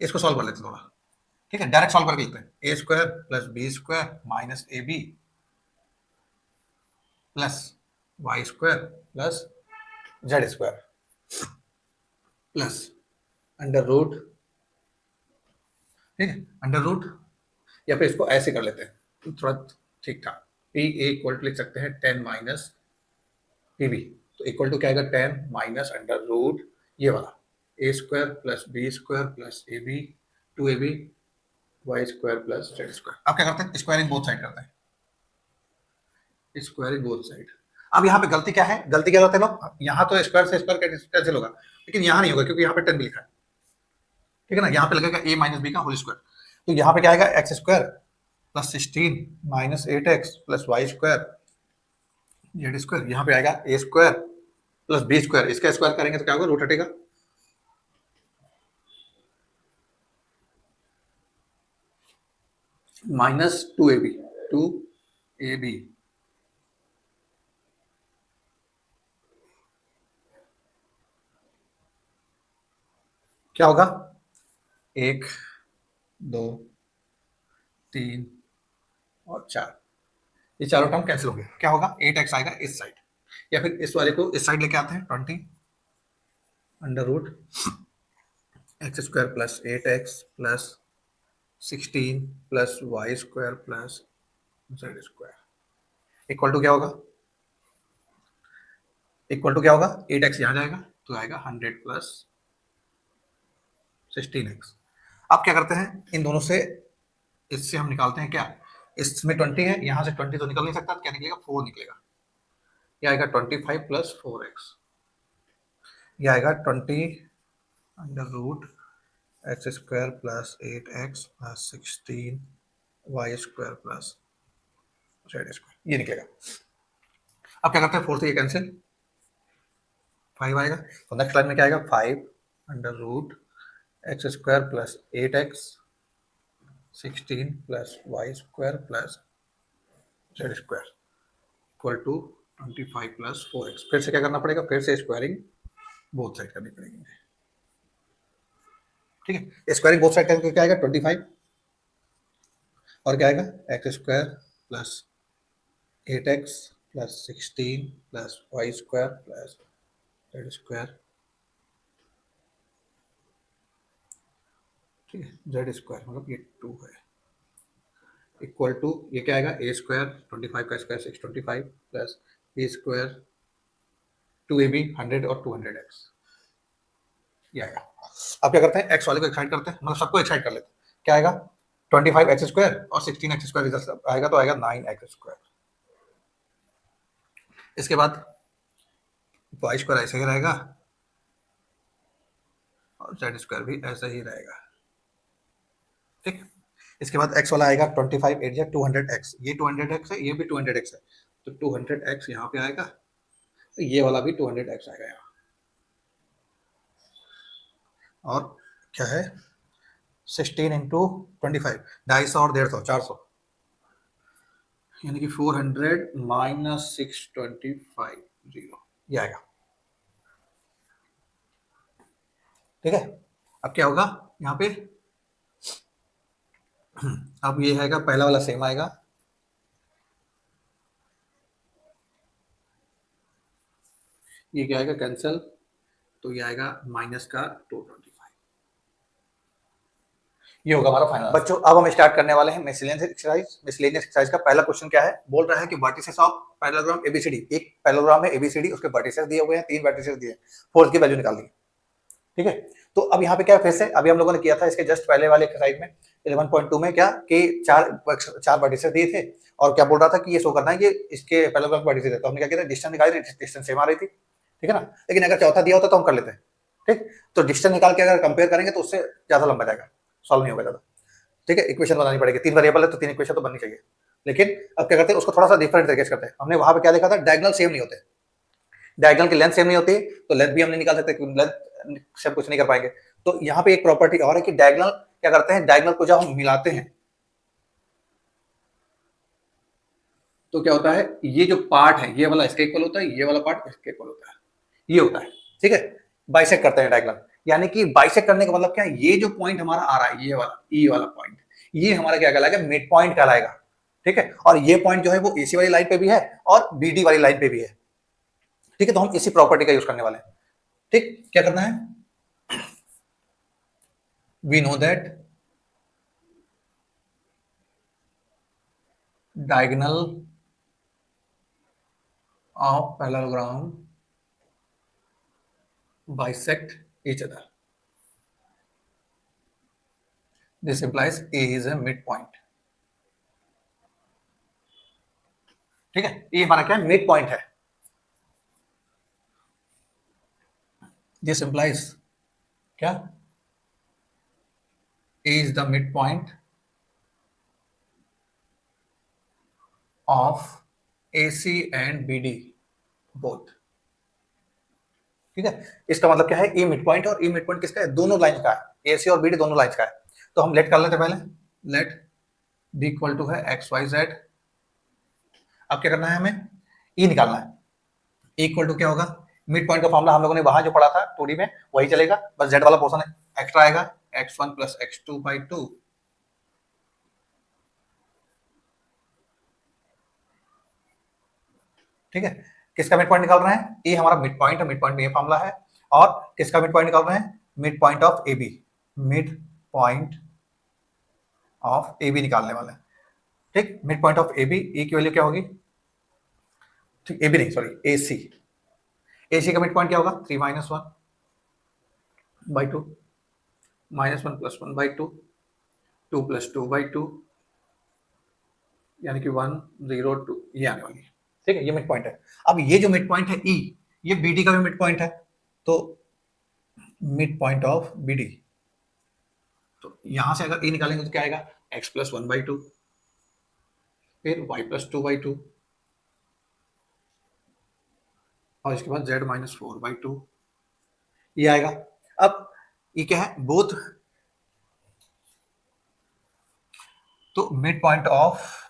इसको सॉल्व कर लेते हैं थोड़ा, ठीक है, डायरेक्ट सॉल्व करके लेते हैं, A square plus B square minus A B plus Y square plus Z square plus under root, ठीक है, अंडर रूट, या फिर इसको ऐसे कर लेते हैं थोड़ा ठीक ठाक, पी ए इक्वल टू लिख सकते हैं 10 माइनस पी बी, तो इक्वल टू क्या आएगा 10 माइनस अंडर रूट ये वाला A square plus B square plus A B 2ab Y square plus Z square. अब क्या करते हैं, स्क्वायरिंग बोथ साइड करते हैं, स्क्वायरिंग बोथ साइड। अब यहाँ पे गलती क्या है, गलती क्या करते हैं लोग, यहाँ तो स्क्वायर से स्क्वायर कैंसिल होगा, लेकिन यहाँ नहीं होगा क्योंकि यहाँ पे 10 भी लिखा है, ठीक है ना, यहाँ पे लगेगा a माइनस बी का होल स्क्वायर, तो यहाँ पे क्या आएगा x square plus 16 minus 8x plus Y square z square, यहाँ पे आएगा a square plus B square, इसका स्क्वायर करेंगे तो क्या होगा, रूट हटेगा, माइनस 2ab क्या होगा, 1 2 3 और 4, ये चारों टर्म कैंसिल होंगे, क्या होगा 8x आएगा इस साइड, या फिर इस वाले को इस साइड लेके आते हैं 20 under root x square plus 8x plus 16 plus Y square plus Z square equal to क्या होगा, इक्वल टू क्या होगा, 8x यहाँ जाएगा तो आएगा 100 प्लस 16x। अब क्या करते हैं, इन दोनों से इससे हम निकालते हैं क्या, इसमें 20 है, यहाँ से 20 तो निकल नहीं सकता, तो क्या निकलेगा 4 निकलेगा, ये आएगा 25 प्लस 4x, ये आएगा 20 under root x square plus 8x plus 16 y square plus Z square, ये निकलेगा। अब क्या करते हैं, 4 से ये कैंसिल, 5 आएगा, तो नेक्स्ट लाइन में क्या आएगा, 5 under root x square plus 8x 16 plus Y square plus Z square equal to 25 plus 4x। फिर से क्या करना पड़ेगा, फिर से स्क्वायरिंग बोथ साइड करनी पड़ेगी। ठीक है। स्क्वायरिंग बोथ साइड करके क्या आएगा 25 और क्या आएगा x square plus 8x plus 16 plus Y square plus Z square, ठीक है, जेड स्क्वायर मतलब ये 2 है इक्वल टू ये क्या आएगा ए स्क्वायर 25 का square 625 plus B square 2ab 100 और 200x ये आएगा। अब क्या करते हैं एक्स वाले को एक्साइड करते हैं, मतलब सबको एक्साइड कर लेते हैं। क्या आएगा 25 एक्स स्क्वायर और 16 एक्स स्क्वायर इधर से आएगा तो आएगा 9 एक्स स्क्वायर। इसके बाद वाई स्क्वायर ऐसे ही रहेगा और जेड स्क्वायर भी ऐसा ही रहेगा, ठीक। इसके बाद x वाला आएगा 25 8 या 200x, ये 200x है ये भी 200x है तो 200x यहाँ पे आएगा तो ये वाला भी 200x आएगा यहाँ। और क्या है 16 इंटू 25 250 और 150 400 यानी कि 400 माइनस 625 0 ये आएगा, ठीक है। अब क्या होगा यहाँ पे अब ये आएगा पहला वाला सेम आएगा, ये क्या आएगा कैंसिल तो ये आएगा माइनस का 225 ये होगा हमारा फाइनल। बच्चों अब हम स्टार्ट करने वाले हैं मिसलेनियस एक्सरसाइज। मिसलेनियस एक्सरसाइज का पहला क्वेश्चन क्या है, बोल रहा है कि वर्टिसेस ऑफ पैरेललोग्राम एबीसीडी, एक पैरेललोग्राम है एबीसीडी उसके वर्टिसेस दिए हुए हैं 3 वर्टिसेस दिए, फोर्थ की वैल्यू निकाल दी, ठीक है। तो अब यहाँ पे क्या फिर से अभी हम लोगों ने किया था इसके जस्ट पहले वाले एक्सरसाइज में 11.2 में क्या कि चार वर्टिसेस दिए थे और क्या बोल रहा था कि ये शो करना है कि इसके पैरेललोग्राम वर्टिसेस है, तो हमने क्या किया था डिस्टेंस निकाली, डिस्टेंस सेम आ रही थी, ठीक है ना। लेकिन अगर चौथा दिया होता तो हम कर लेते हैं, ठीक। तो डिस्टेंस निकाल के अगर कंपेयर करेंगे तो उससे ज्यादा लंबा जाएगा, सॉल्व नहीं होगा ज्यादा, ठीक है। इक्वेशन बनानी पड़ेगी, 3 वेरिएबल है तो 3 इक्वेशन तो बननी चाहिए। लेकिन अब क्या करते हैं उसको थोड़ा सा डिफरेंट तरीके से करते हैं। हमने वहां पे क्या देखा था डायगोनल सेम नहीं होते, डायगोनल की लेंथ सेम नहीं होती तो लेंथ भी हम नहीं निकाल सकते क्योंकि लेंथ से कुछ नहीं कर पाएंगे। तो यहाँ पे एक प्रॉपर्टी और है कि डायगोनल क्या करते हैं, डायगोनल को जब हम मिलाते हैं तो क्या होता है ये जो पार्ट है ये वाला इसके इक्वल होता है, ये वाला पार्ट इसके इक्वल होता है, ये होता है, ठीक है। बाइसेक्ट करते हैं डायगोनल, यानी कि बाइसेक्ट करने का मतलब क्या है, ये जो पॉइंट हमारा आ रहा है ये वाला ई वाला पॉइंट ये हमारा क्या कहलाएगा मिड पॉइंट कहलाएगा, ठीक है। और ये पॉइंट जो है वो एसी वाली लाइन पे भी है और बीडी वाली लाइन पे भी है, ठीक है। तो हम इसी प्रॉपर्टी का यूज करने वाले हैं, ठीक। क्या करना है, we know that diagonal of parallelogram bisect each other. This implies A is a midpoint. ठीक है, ये हमारा क्या है मिड पॉइंट है। This implies क्या A is the midpoint of AC and BD both. ठीक है, इसका मतलब क्या है ए मिड पॉइंट, और ए मिड पॉइंट किसका है, दोनों लाइन का है, एसी और बीडी दोनों लाइन का है। तो हम लेट कर लेते हैं पहले, लेट बी इक्वल टू है एक्स वाई जेड। अब क्या करना है हमें ई निकालना है, ई इक्वल टू क्या होगा, मिड पॉइंट का फॉर्मूला हम लोगों ने वहां जो पढ़ा था 2D में वही चलेगा, बस जेड वाला पोर्शन एक्स्ट्रा आएगा, x1 प्लस x2 बाई 2, ठीक है। किसका मिड पॉइंट निकाल रहे हैं, ए हमारा मिड पॉइंट है, मिड पॉइंट में ये फॉर्मूला है। और किसका मिड पॉइंट निकाल रहे हैं, mid point of A B, mid point of A B निकालने वाले हैं, ठीक। Mid point of A B, A की वैल्यू क्या होगी, ठीक, ए बी नहीं सॉरी ए सी, ए सी का मिड पॉइंट क्या होगा 3 minus 1 by 2, minus 1 plus 1 by 2, 2 plus 2 by 2, यानी कि 1 0 2 ये आने वाली है, ठीक है। ये मिड पॉइंट है। अब ये जो मिड पॉइंट है ई, ये बीडी का भी मिड पॉइंट है, तो मिड पॉइंट ऑफ बीडी, तो यहां से अगर ए निकालेंगे तो क्या आएगा x प्लस 1 बाई 2, फिर y प्लस 2 बाई 2, और इसके बाद z माइनस 4 बाई 2 ये आएगा। अब ये क्या है बोथ, तो mid point of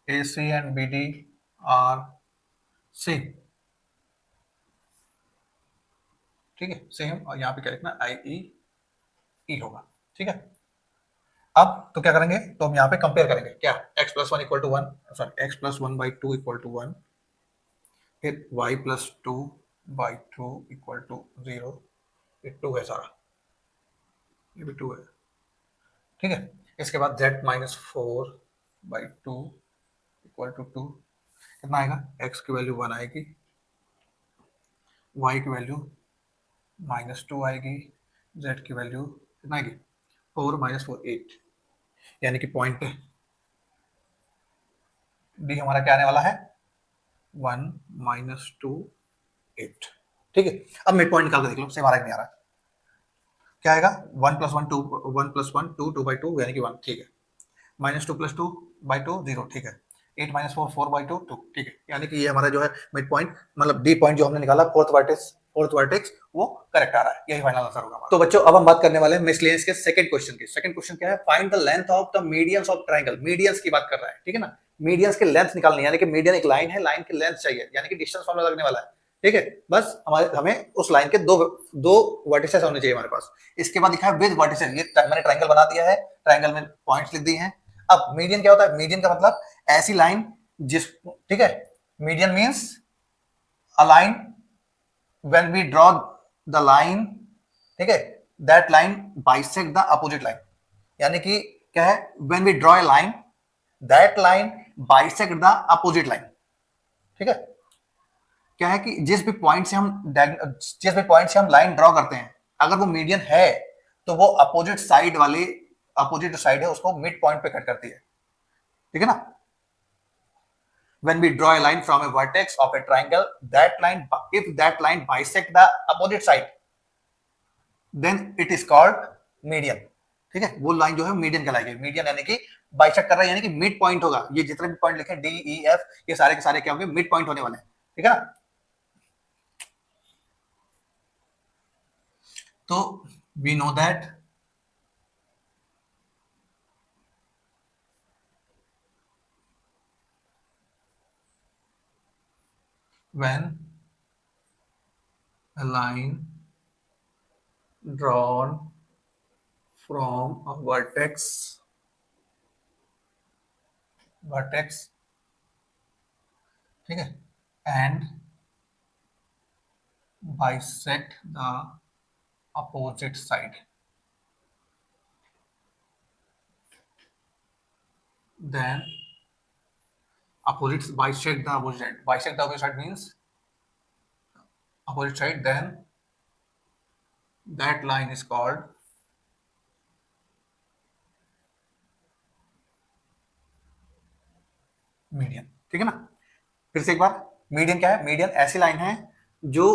AC and BD are same, ठीक है, सेम, और यहाँ पे क्या लिखना, आई ई होगा। ठीक है, अब तो क्या करेंगे, तो हम यहाँ पे कंपेयर करेंगे क्या, x plus one equal to one, sorry x plus one by two equal to one, फिर y plus two by two equal to zero, ये टू है सारा, ये भी टू है। ठीक है, इसके बाद z minus four by two equal to two, कितना आएगा, x की वैल्यू वन आएगी, y की वैल्यू माइनस टू आएगी, z की वैल्यू कितना आएगी, फोर माइनस फोर एट, यानी कि पॉइंट डी हमारा क्या आने वाला है, वन माइनस टू एट। ठीक है, अब मिड पॉइंट निकाल के देख लो, सेम आ रहा है नहीं आ रहा, क्या आएगा, one plus one two, one plus one two, two by two यानी कि वन, ठीक है, minus two plus two by two zero, ठीक है, eight minus four, four by two two, ठीक है, यानी कि ये हमारा जो है मिड पॉइंट, मतलब डी पॉइंट जो हमने निकाला, फोर्थ वर्टेक्स वो करेक्ट आ रहा है, यही फाइनल आंसर होगा। तो बच्चों अब हम बात करने वाले हैं मिसलेनियस के सेकंड क्वेश्चन की। सेकंड क्वेश्चन क्या है, find the length of the medians of triangle, medians की बात कर रहा है, ठीक है ना, मीडियंस की लेंथ निकालनी है, यानी कि मीडियन एक लाइन है, लाइन की लेंथ चाहिए, यानी कि डिस्टेंस फॉर्मूला लगने वाला है। ठीक है, बस हमें उस लाइन के दो वर्टिसेस होने चाहिए हमारे पास। इसके बाद लिखा है विद वर्टिसेस, ये मैंने ट्रायंगल बना दिया है, ट्रायंगल में पॉइंट्स लिख दिए हैं। अब मीडियन क्या होता है, मीडियन का मतलब ऐसी लाइन जिस, ठीक है, median means a line when we draw the line, ठीक है, that line bisect the opposite line, यानी कि क्या है, when we draw a line that line bisect the opposite line। ठीक है, क्या है कि जिस भी पॉइंट से हम लाइन ड्रॉ करते हैं, अगर वो मीडियन है तो वो अपोजिट साइड अपोजिट साइड है उसको मिड पॉइंट पे कट करती है। ठीक है ना, when we draw a line from a vertex of a triangle, if that line bisect the opposite side, then it is called median। ठीक है, वो लाइन जो है मीडियन कहलाएगी, मीडियन यानी कि बाइसेक्ट कर रहा है, यानी कि मिड पॉइंट होगा, ये जितने भी पॉइंट लिखे डी ई एफ, ये सारे के सारे क्या होंगे, मिड पॉइंट होने वाले हैं। ठीक है ना, तो we know that when a line drawn from a vertex ठीक है, and bisect the opposite side, then bisect the opposite side means opposite side, then that line is called median. ठीक है ना, फिर से एक बार, मीडियन क्या है, मीडियन ऐसी लाइन है जो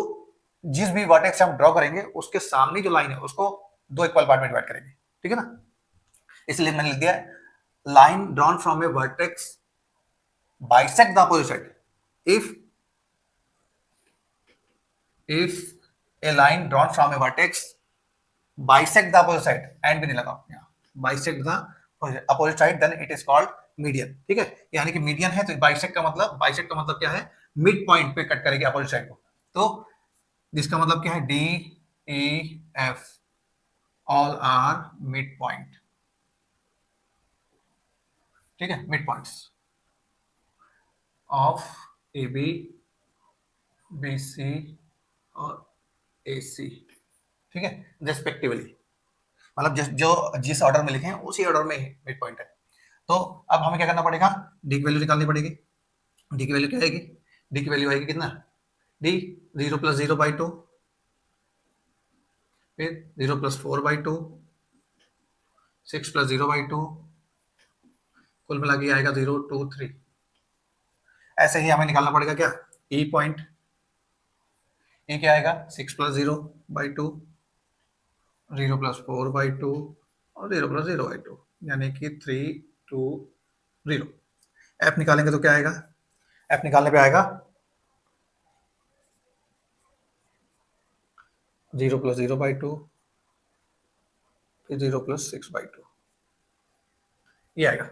जिस भी वर्टेक्स से हम ड्रॉ करेंगे उसके सामने जो लाइन है उसको दो इक्वल पार्ट में डिवाइड करेंगे। ठीक है ना, इसलिए मैंने लिख दिया line drawn from A vertex bisect the opposite side, if a line drawn from a vertex bisect the opposite side, and भी नहीं लगा यहाँ, bisect the opposite side, then it is called median। ठीक है, यानी कि मीडियन है तो bisect का मतलब क्या है, मिड पॉइंट पे कट करेगी अपोजिट साइड को, तो जिसका मतलब क्या है, D E F all are mid point. ठीक है, mid points of A B C और ए सी। ठीक है, रेस्पेक्टिवली, मतलब जिस ऑर्डर में लिखे हैं उसी ऑर्डर में मिड पॉइंट है। तो अब हमें क्या करना पड़ेगा, डी की वैल्यू निकालनी पड़ेगी। डी की वैल्यू क्या आएगी, डी की वैल्यू आएगी कितना, D zero plus zero by two, फिर zero plus four by two, six plus zero by two, कुल मिला के आएगा जीरो टू थ्री। ऐसे ही हमें निकालना पड़ेगा क्या, ई पॉइंट, ई क्या आएगा, six plus zero by two, zero plus four by two और zero plus zero by two, यानी कि थ्री टू जीरो। एफ निकालेंगे तो क्या आएगा, एफ निकालने पे आएगा zero plus zero by two, फिर zero plus six by two, ये आएगा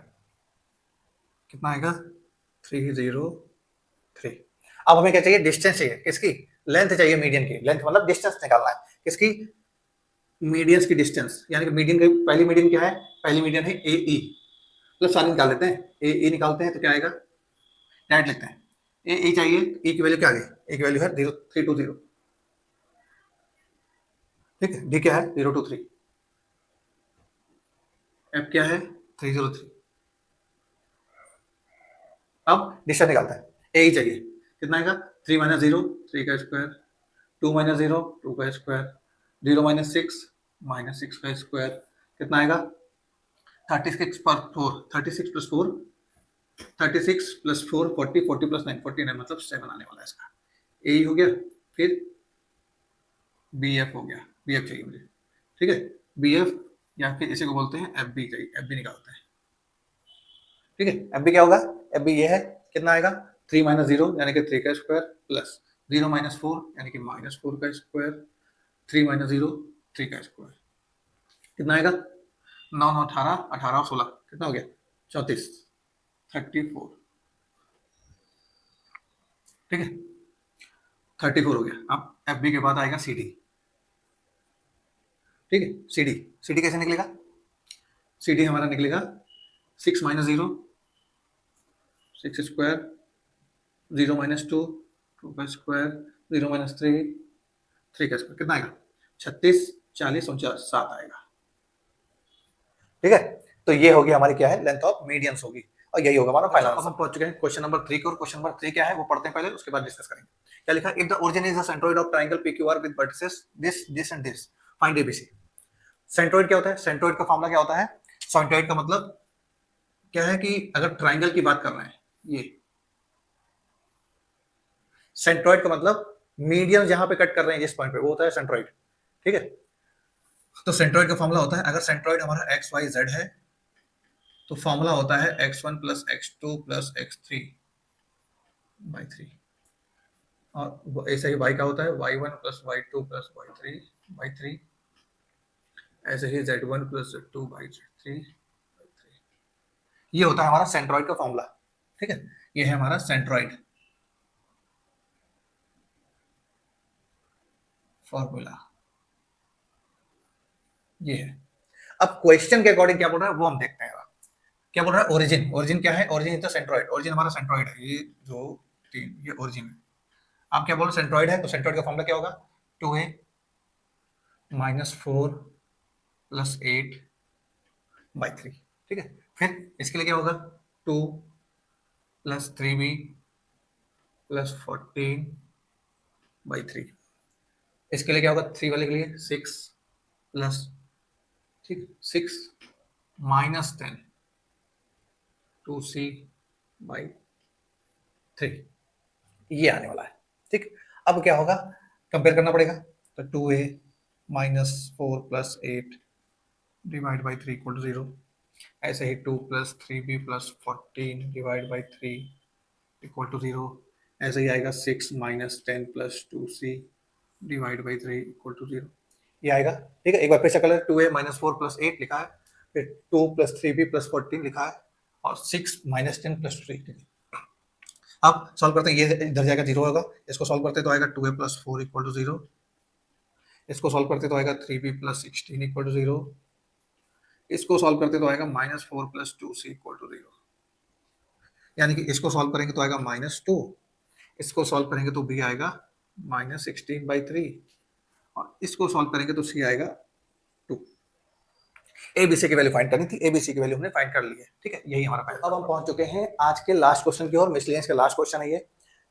कितना आएगा, थ्री जीरो थ्री। अब हमें क्या चाहिए, डिस्टेंस चाहिए, किसकी, लेंथ चाहिए मीडियन की, लेंथ मतलब डिस्टेंस निकालना है किसकी, मीडियंस की डिस्टेंस, यानी कि मीडियन की पहली मीडियन क्या है, पहली मीडियन है ए ई, मतलब सारे निकाल लेते हैं, ए ई निकालते हैं तो क्या आएगा, डायरेक्ट लिखते हैं, ए ई चाहिए, ई की वैल्यू क्या आ गई, ए की वैल्यू है 0320, ठीक है, डी क्या है 023, एफ क्या है 303। अब डिस्टेंस निकालते हैं, ए ही चाहिए, कितना आएगा 3 माइनस 0 3 का स्क्वायर, 2 माइनस 0 2 का स्क्वायर, 0 माइनस 6 माइनस 6 का स्क्वायर, कितना आएगा 36 पर 4, 36 प्लस 4 36 प्लस 4 40 40 प्लस 9 49, मतलब 7 आने वाला है इसका, ए हो गया, फिर बी एफ हो गया, बी एफ चाहिए मुझे, ठीक है, बी एफ या फिर इसी को बोलते हैं एफ बी चाहिए, एफ बी निकालते हैं, ठीक है, एफ बी क्या होगा, एफ बी ये है, कितना आएगा 3 माइनस 0 यानी कि 3 का स्क्वायर प्लस 0 माइनस 4 यानी कि माइनस 4 का स्क्वायर, 3 माइनस 0 3 का स्क्वायर, कितना आएगा 9 9 18 18 और 16 कितना हो गया 34 34, ठीक है 34 हो गया। अब एफ बी के बाद आएगा सी डी, ठीक है, सी डी, सी डी कैसे निकलेगा, सी डी हमारा निकलेगा 6 माइनस 0 6 स्क्वायर, 0 माइनस 2 2 का स्क्वायर, 0 माइनस 3 3 का स्क्वायर, कितना आएगा 36 40 49 7 आएगा, ठीक है। तो ये होगी हमारी क्या है, लेंथ ऑफ मीडियंस होगी, और यही होगा हमारा फाइनल। अब हम पहुंच चुके हैं क्वेश्चन नंबर 3 को, और क्वेश्चन नंबर 3 क्या है वो पढ़ते हैं पहले, उसके बाद डिस्कस करेंगे। क्या लिखा, if the origin is the centroid of triangle PQR with vertices this this and this, find ABC. Centroid क्या होता है, सेंट्रोइड का फॉर्मूला क्या होता है, सेंट्रोइड का मतलब क्या है कि अगर ट्रायंगल की बात कर रहे हैं, ये सेंट्रोइड का मतलब मीडियन जहां पे कट कर रहे हैं जिस पॉइंट पे, वो होता है सेंट्रोइड, ठीक है। तो सेंट्रोइड का फॉर्मूला होता है, अगर सेंट्रोइड हमारा एक्स वाई जेड है तो फॉर्मूला होता है x1 plus x2 plus x3 by 3, और ऐसे ही y का होता है y1 plus y2 plus y3 by 3, ऐसे ही z1 plus z2 by z3, ये होता है हमारा सेंट्रोइड का फॉर्मूला, ठीक है, ये है हमारा सेंट्रोइड फॉर्मूला, ये है। अब क्वेश्चन के अकॉर्डिंग क्या बोल रहा है वो हम देखते हैं। क्या बोल रहा है, ओरिजिन, ओरिजिन क्या है, origin is the centroid, origin हमारा सेंट्रोइड है, ये जो तीन ये ओरिजिन है। आप क्या बोल रहे सेंट्रोइड है, तो सेंट्रोइड का फॉर्मूला क्या होगा 2a माइनस 4 प्लस 8 बाई 3, ठीक है। फिर इसके लिए क्या होगा 2 प्लस 3b प्लस 14 बाई 3, इसके लिए क्या होगा 3 वाले के लिए 6 प्लस, ठीक 6 माइनस 10 2c बाई 3, ये आने वाला है, ठीक। अब क्या होगा, कंपेयर करना पड़ेगा, तो 2a minus 4 plus 8 divide by 3 equal to 0, ऐसे ही 2 plus 3b plus 14 divide by 3 equal to 0, ऐसे ही आएगा 6 minus 10 plus 2c divide by 3 equal to 0, ये आएगा, ठीक है। एक बार फिर से कलर 2a माइनस 4 प्लस 8 लिखा है, फिर 2 प्लस 3b प्लस 14 लिखा है, और 6 माइनस 10 प्लस 3, ठीक है। अब सॉल्व करते हैं, ये इधर जाएगा 0 होगा, इसको सॉल्व करते तो आएगा 2a प्लस 4 इक्वल टू 0, इसको सॉल्व करते तो आएगा 3b प्लस 16 इक्वल टू 0, इसको सॉल्व करते तो आएगा minus 4 plus 2c equal to 0, यानी कि इसको सॉल्व करेंगे तो आएगा माइनस 2, इसको सॉल्व करेंगे तो b आएगा माइनस 16 बाई 3, और इसको सॉल्व करेंगे तो c आएगा 2। एबीसी की वैल्यू फाइंड करनी थी, एबीसी की वैल्यू हमने फाइंड कर ली है, ठीक है, यही हमारा पहला। अब हम पहुंच चुके हैं आज के लास्ट क्वेश्चन की ओर, मिसलेनियस का लास्ट क्वेश्चन है ये।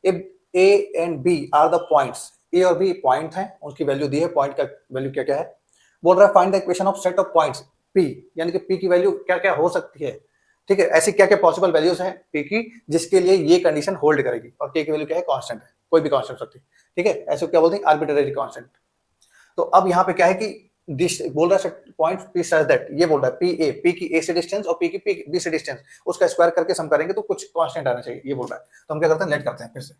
If A and B are the points, A और बी पॉइंट है, उसकी वैल्यू दी है, पॉइंट का वैल्यू क्या क्या है, बोल रहा है find the equation of set of points P, यानी कि पी की वैल्यू क्या क्या हो सकती है, ठीक है, ऐसी क्या क्या पॉसिबल वैल्यूज हैं पी की जिसके लिए ये कंडीशन होल्ड करेगी, और के की वैल्यू क्या है कांस्टेंट है, कोई भी कांस्टेंट सकती है, ठीक है, ऐसे क्या बोलते हैं आर्बिट्रेरी कांस्टेंट। तो अब यहाँ पे क्या है कि बोल रहा है पॉइंट पी सच दैट, ये बोल रहा है पी ए, पी की ए से डिस्टेंस और पी की बी से डिस्टेंस, उसका स्क्वायर करके सम करेंगे तो कुछ कांस्टेंट आना चाहिए, ये बोल रहा है। तो हम क्या करते हैं, लेट करते हैं फिर से,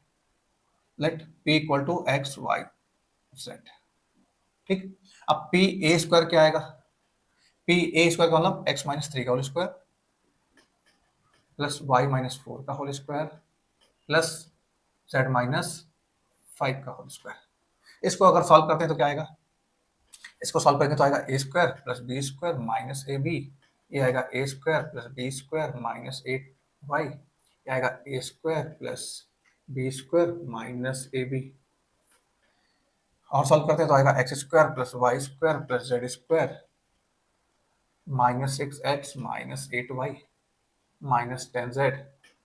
let P equal to x y z, ठीक। अब पी ए स्क्वायर क्या आएगा, पी ए स्क्वायर का मतलब एक्स माइनस 3 का whole square plus y minus 4 का whole square plus z minus 5 का होल स्क्वायर, इसको अगर सॉल्व करते हैं तो क्या आएगा, इसको सॉल्व करेंगे तो आएगा A square plus B square minus A B, ये आएगा A square plus B square minus 8y, ये आएगा A square plus B square minus A B, और सॉल्व करते हैं तो आएगा x square plus Y square plus Z square minus 6x minus 8y minus 10z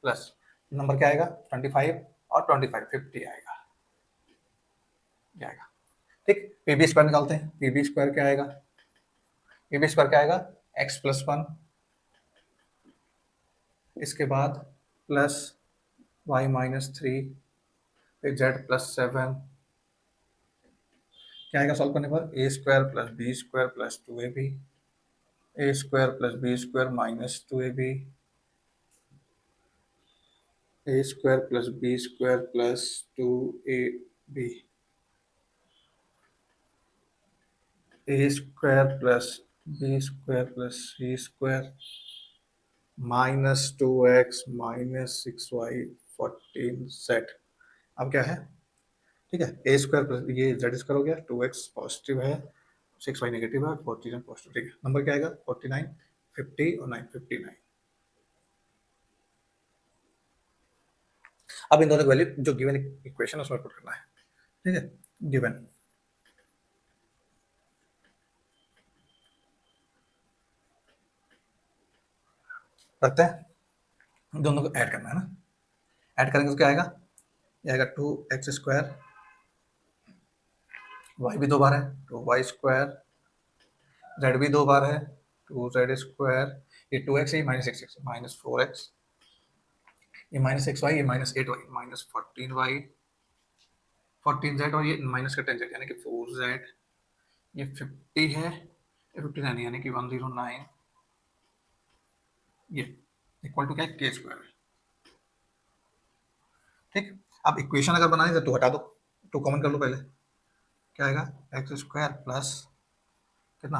plus number क्या आएगा 25 और 25 50 आएगा, जाएगा। ठीक, पीबी स्क्वायर निकालते हैं, पीबी स्क्वायर क्या आएगा, पीबी स्क्वायर क्या आएगा x प्लस 1, इसके बाद प्लस y माइनस 3, फिर z प्लस 7, क्या आएगा सॉल्व करने पर A square plus B square plus 2ab, A square plus B square minus 2ab, A square plus B square plus 2ab, A square plus B square plus C square minus 2x minus 6y 14z। अब क्या है, ठीक है, ए स्क्वायर प्लस ये जेड स्क्वायर हो गया, 2x पॉजिटिव है, 6y नेगेटिव है, 14 पॉजिटिव, ठीक है। नंबर क्या आएगा 49, 50 और 9 59। अब इन दोनों की वैल्यू जो गिवन इक्वेशन है उसमें पुट करना है, ठीक है, गिवन रखते हैं, दोनों को ऐड करना है ना, ऐड करेंगे तो क्या आएगा, ये आएगा 2x स्क्वायर, y भी 2 बार है 2y स्क्वायर, z भी 2 बार है 2z स्क्वायर, ये 2x है माइनस 6x माइनस 4x, ये माइनस 6y, ये minus 8y minus 14y 14z, और ये माइनस का 10z यानी कि 4z, ये 50 है, ये 59 यानी कि 109, ये इक्वल टू क्या है के स्क्वायर। ठीक, अब इक्वेशन अगर बनानी है तो 2 हटा दो, 2 कॉमन कर लो पहले, क्या आएगा एक्स स्क्वायर प्लस कितना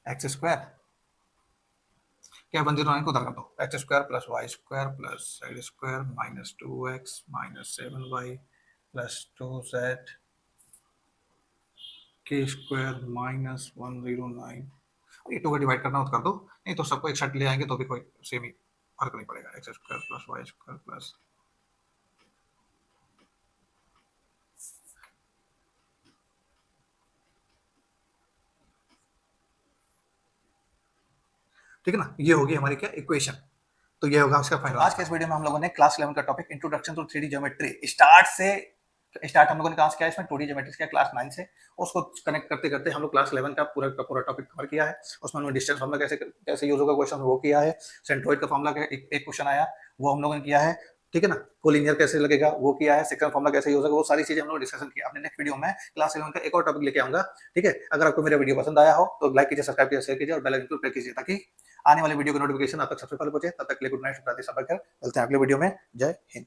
एक्स स्क्वायर, क्या 109 को उधर कर दो, x square plus Y square plus Z square minus 2x minus 7y plus 2z के स्क्वायर माइनस 109, ये 2 का डिवाइड करना हो तो कर दो, नहीं तो सबको एक साथ ले आएंगे तो भी कोई सेम ही फर्क नहीं पड़ेगा, x square plus Y square plus, ठीक है ना, ये होगी हमारी क्या इक्वेशन, तो ये होगा उसका फाइनल। आज के इस वीडियो में हम लोगों ने क्लास 11 का topic introduction to 3D geometry start हम लोगों ने कहां से किया, इसमें 2D ज्योमेट्री किया क्लास 9 से, उसको कनेक्ट करते करते हम लोग क्लास 11 का पूरा टॉपिक कवर किया है। उसमें हमने डिस्टेंस फार्मूला कैसे यूज होगा क्वेश्चन वो किया है, सेंट्रोइड का फार्मूला एक क्वेश्चन आया वो हम लोगों ने किया है, ठीक है ना, कोलिनियर कैसे लगेगा वो किया है, सेकंड फार्मूला कैसे यूज होगा, वो सारी चीजें हम लोग डिस्कशन किया। अपने नेक्स्ट वीडियो में क्लास 11 का एक और टॉपिक लेके आऊंगा, ठीक है। अगर आपको मेरा वीडियो पसंद आया हो तो लाइक कीजिए, सब्सक्राइब कीजिए, शेयर कीजिए और बेल आइकन को प्रेस कीजिए ताकि आने वाले वीडियो का नोटिफिकेशन आप तक सबसे पहले पहुंचे। तब तक के लिए गुड नाइट, शुभ रात्रि, सब खैर, मिलते हैं अगले वीडियो में, जय हिंद।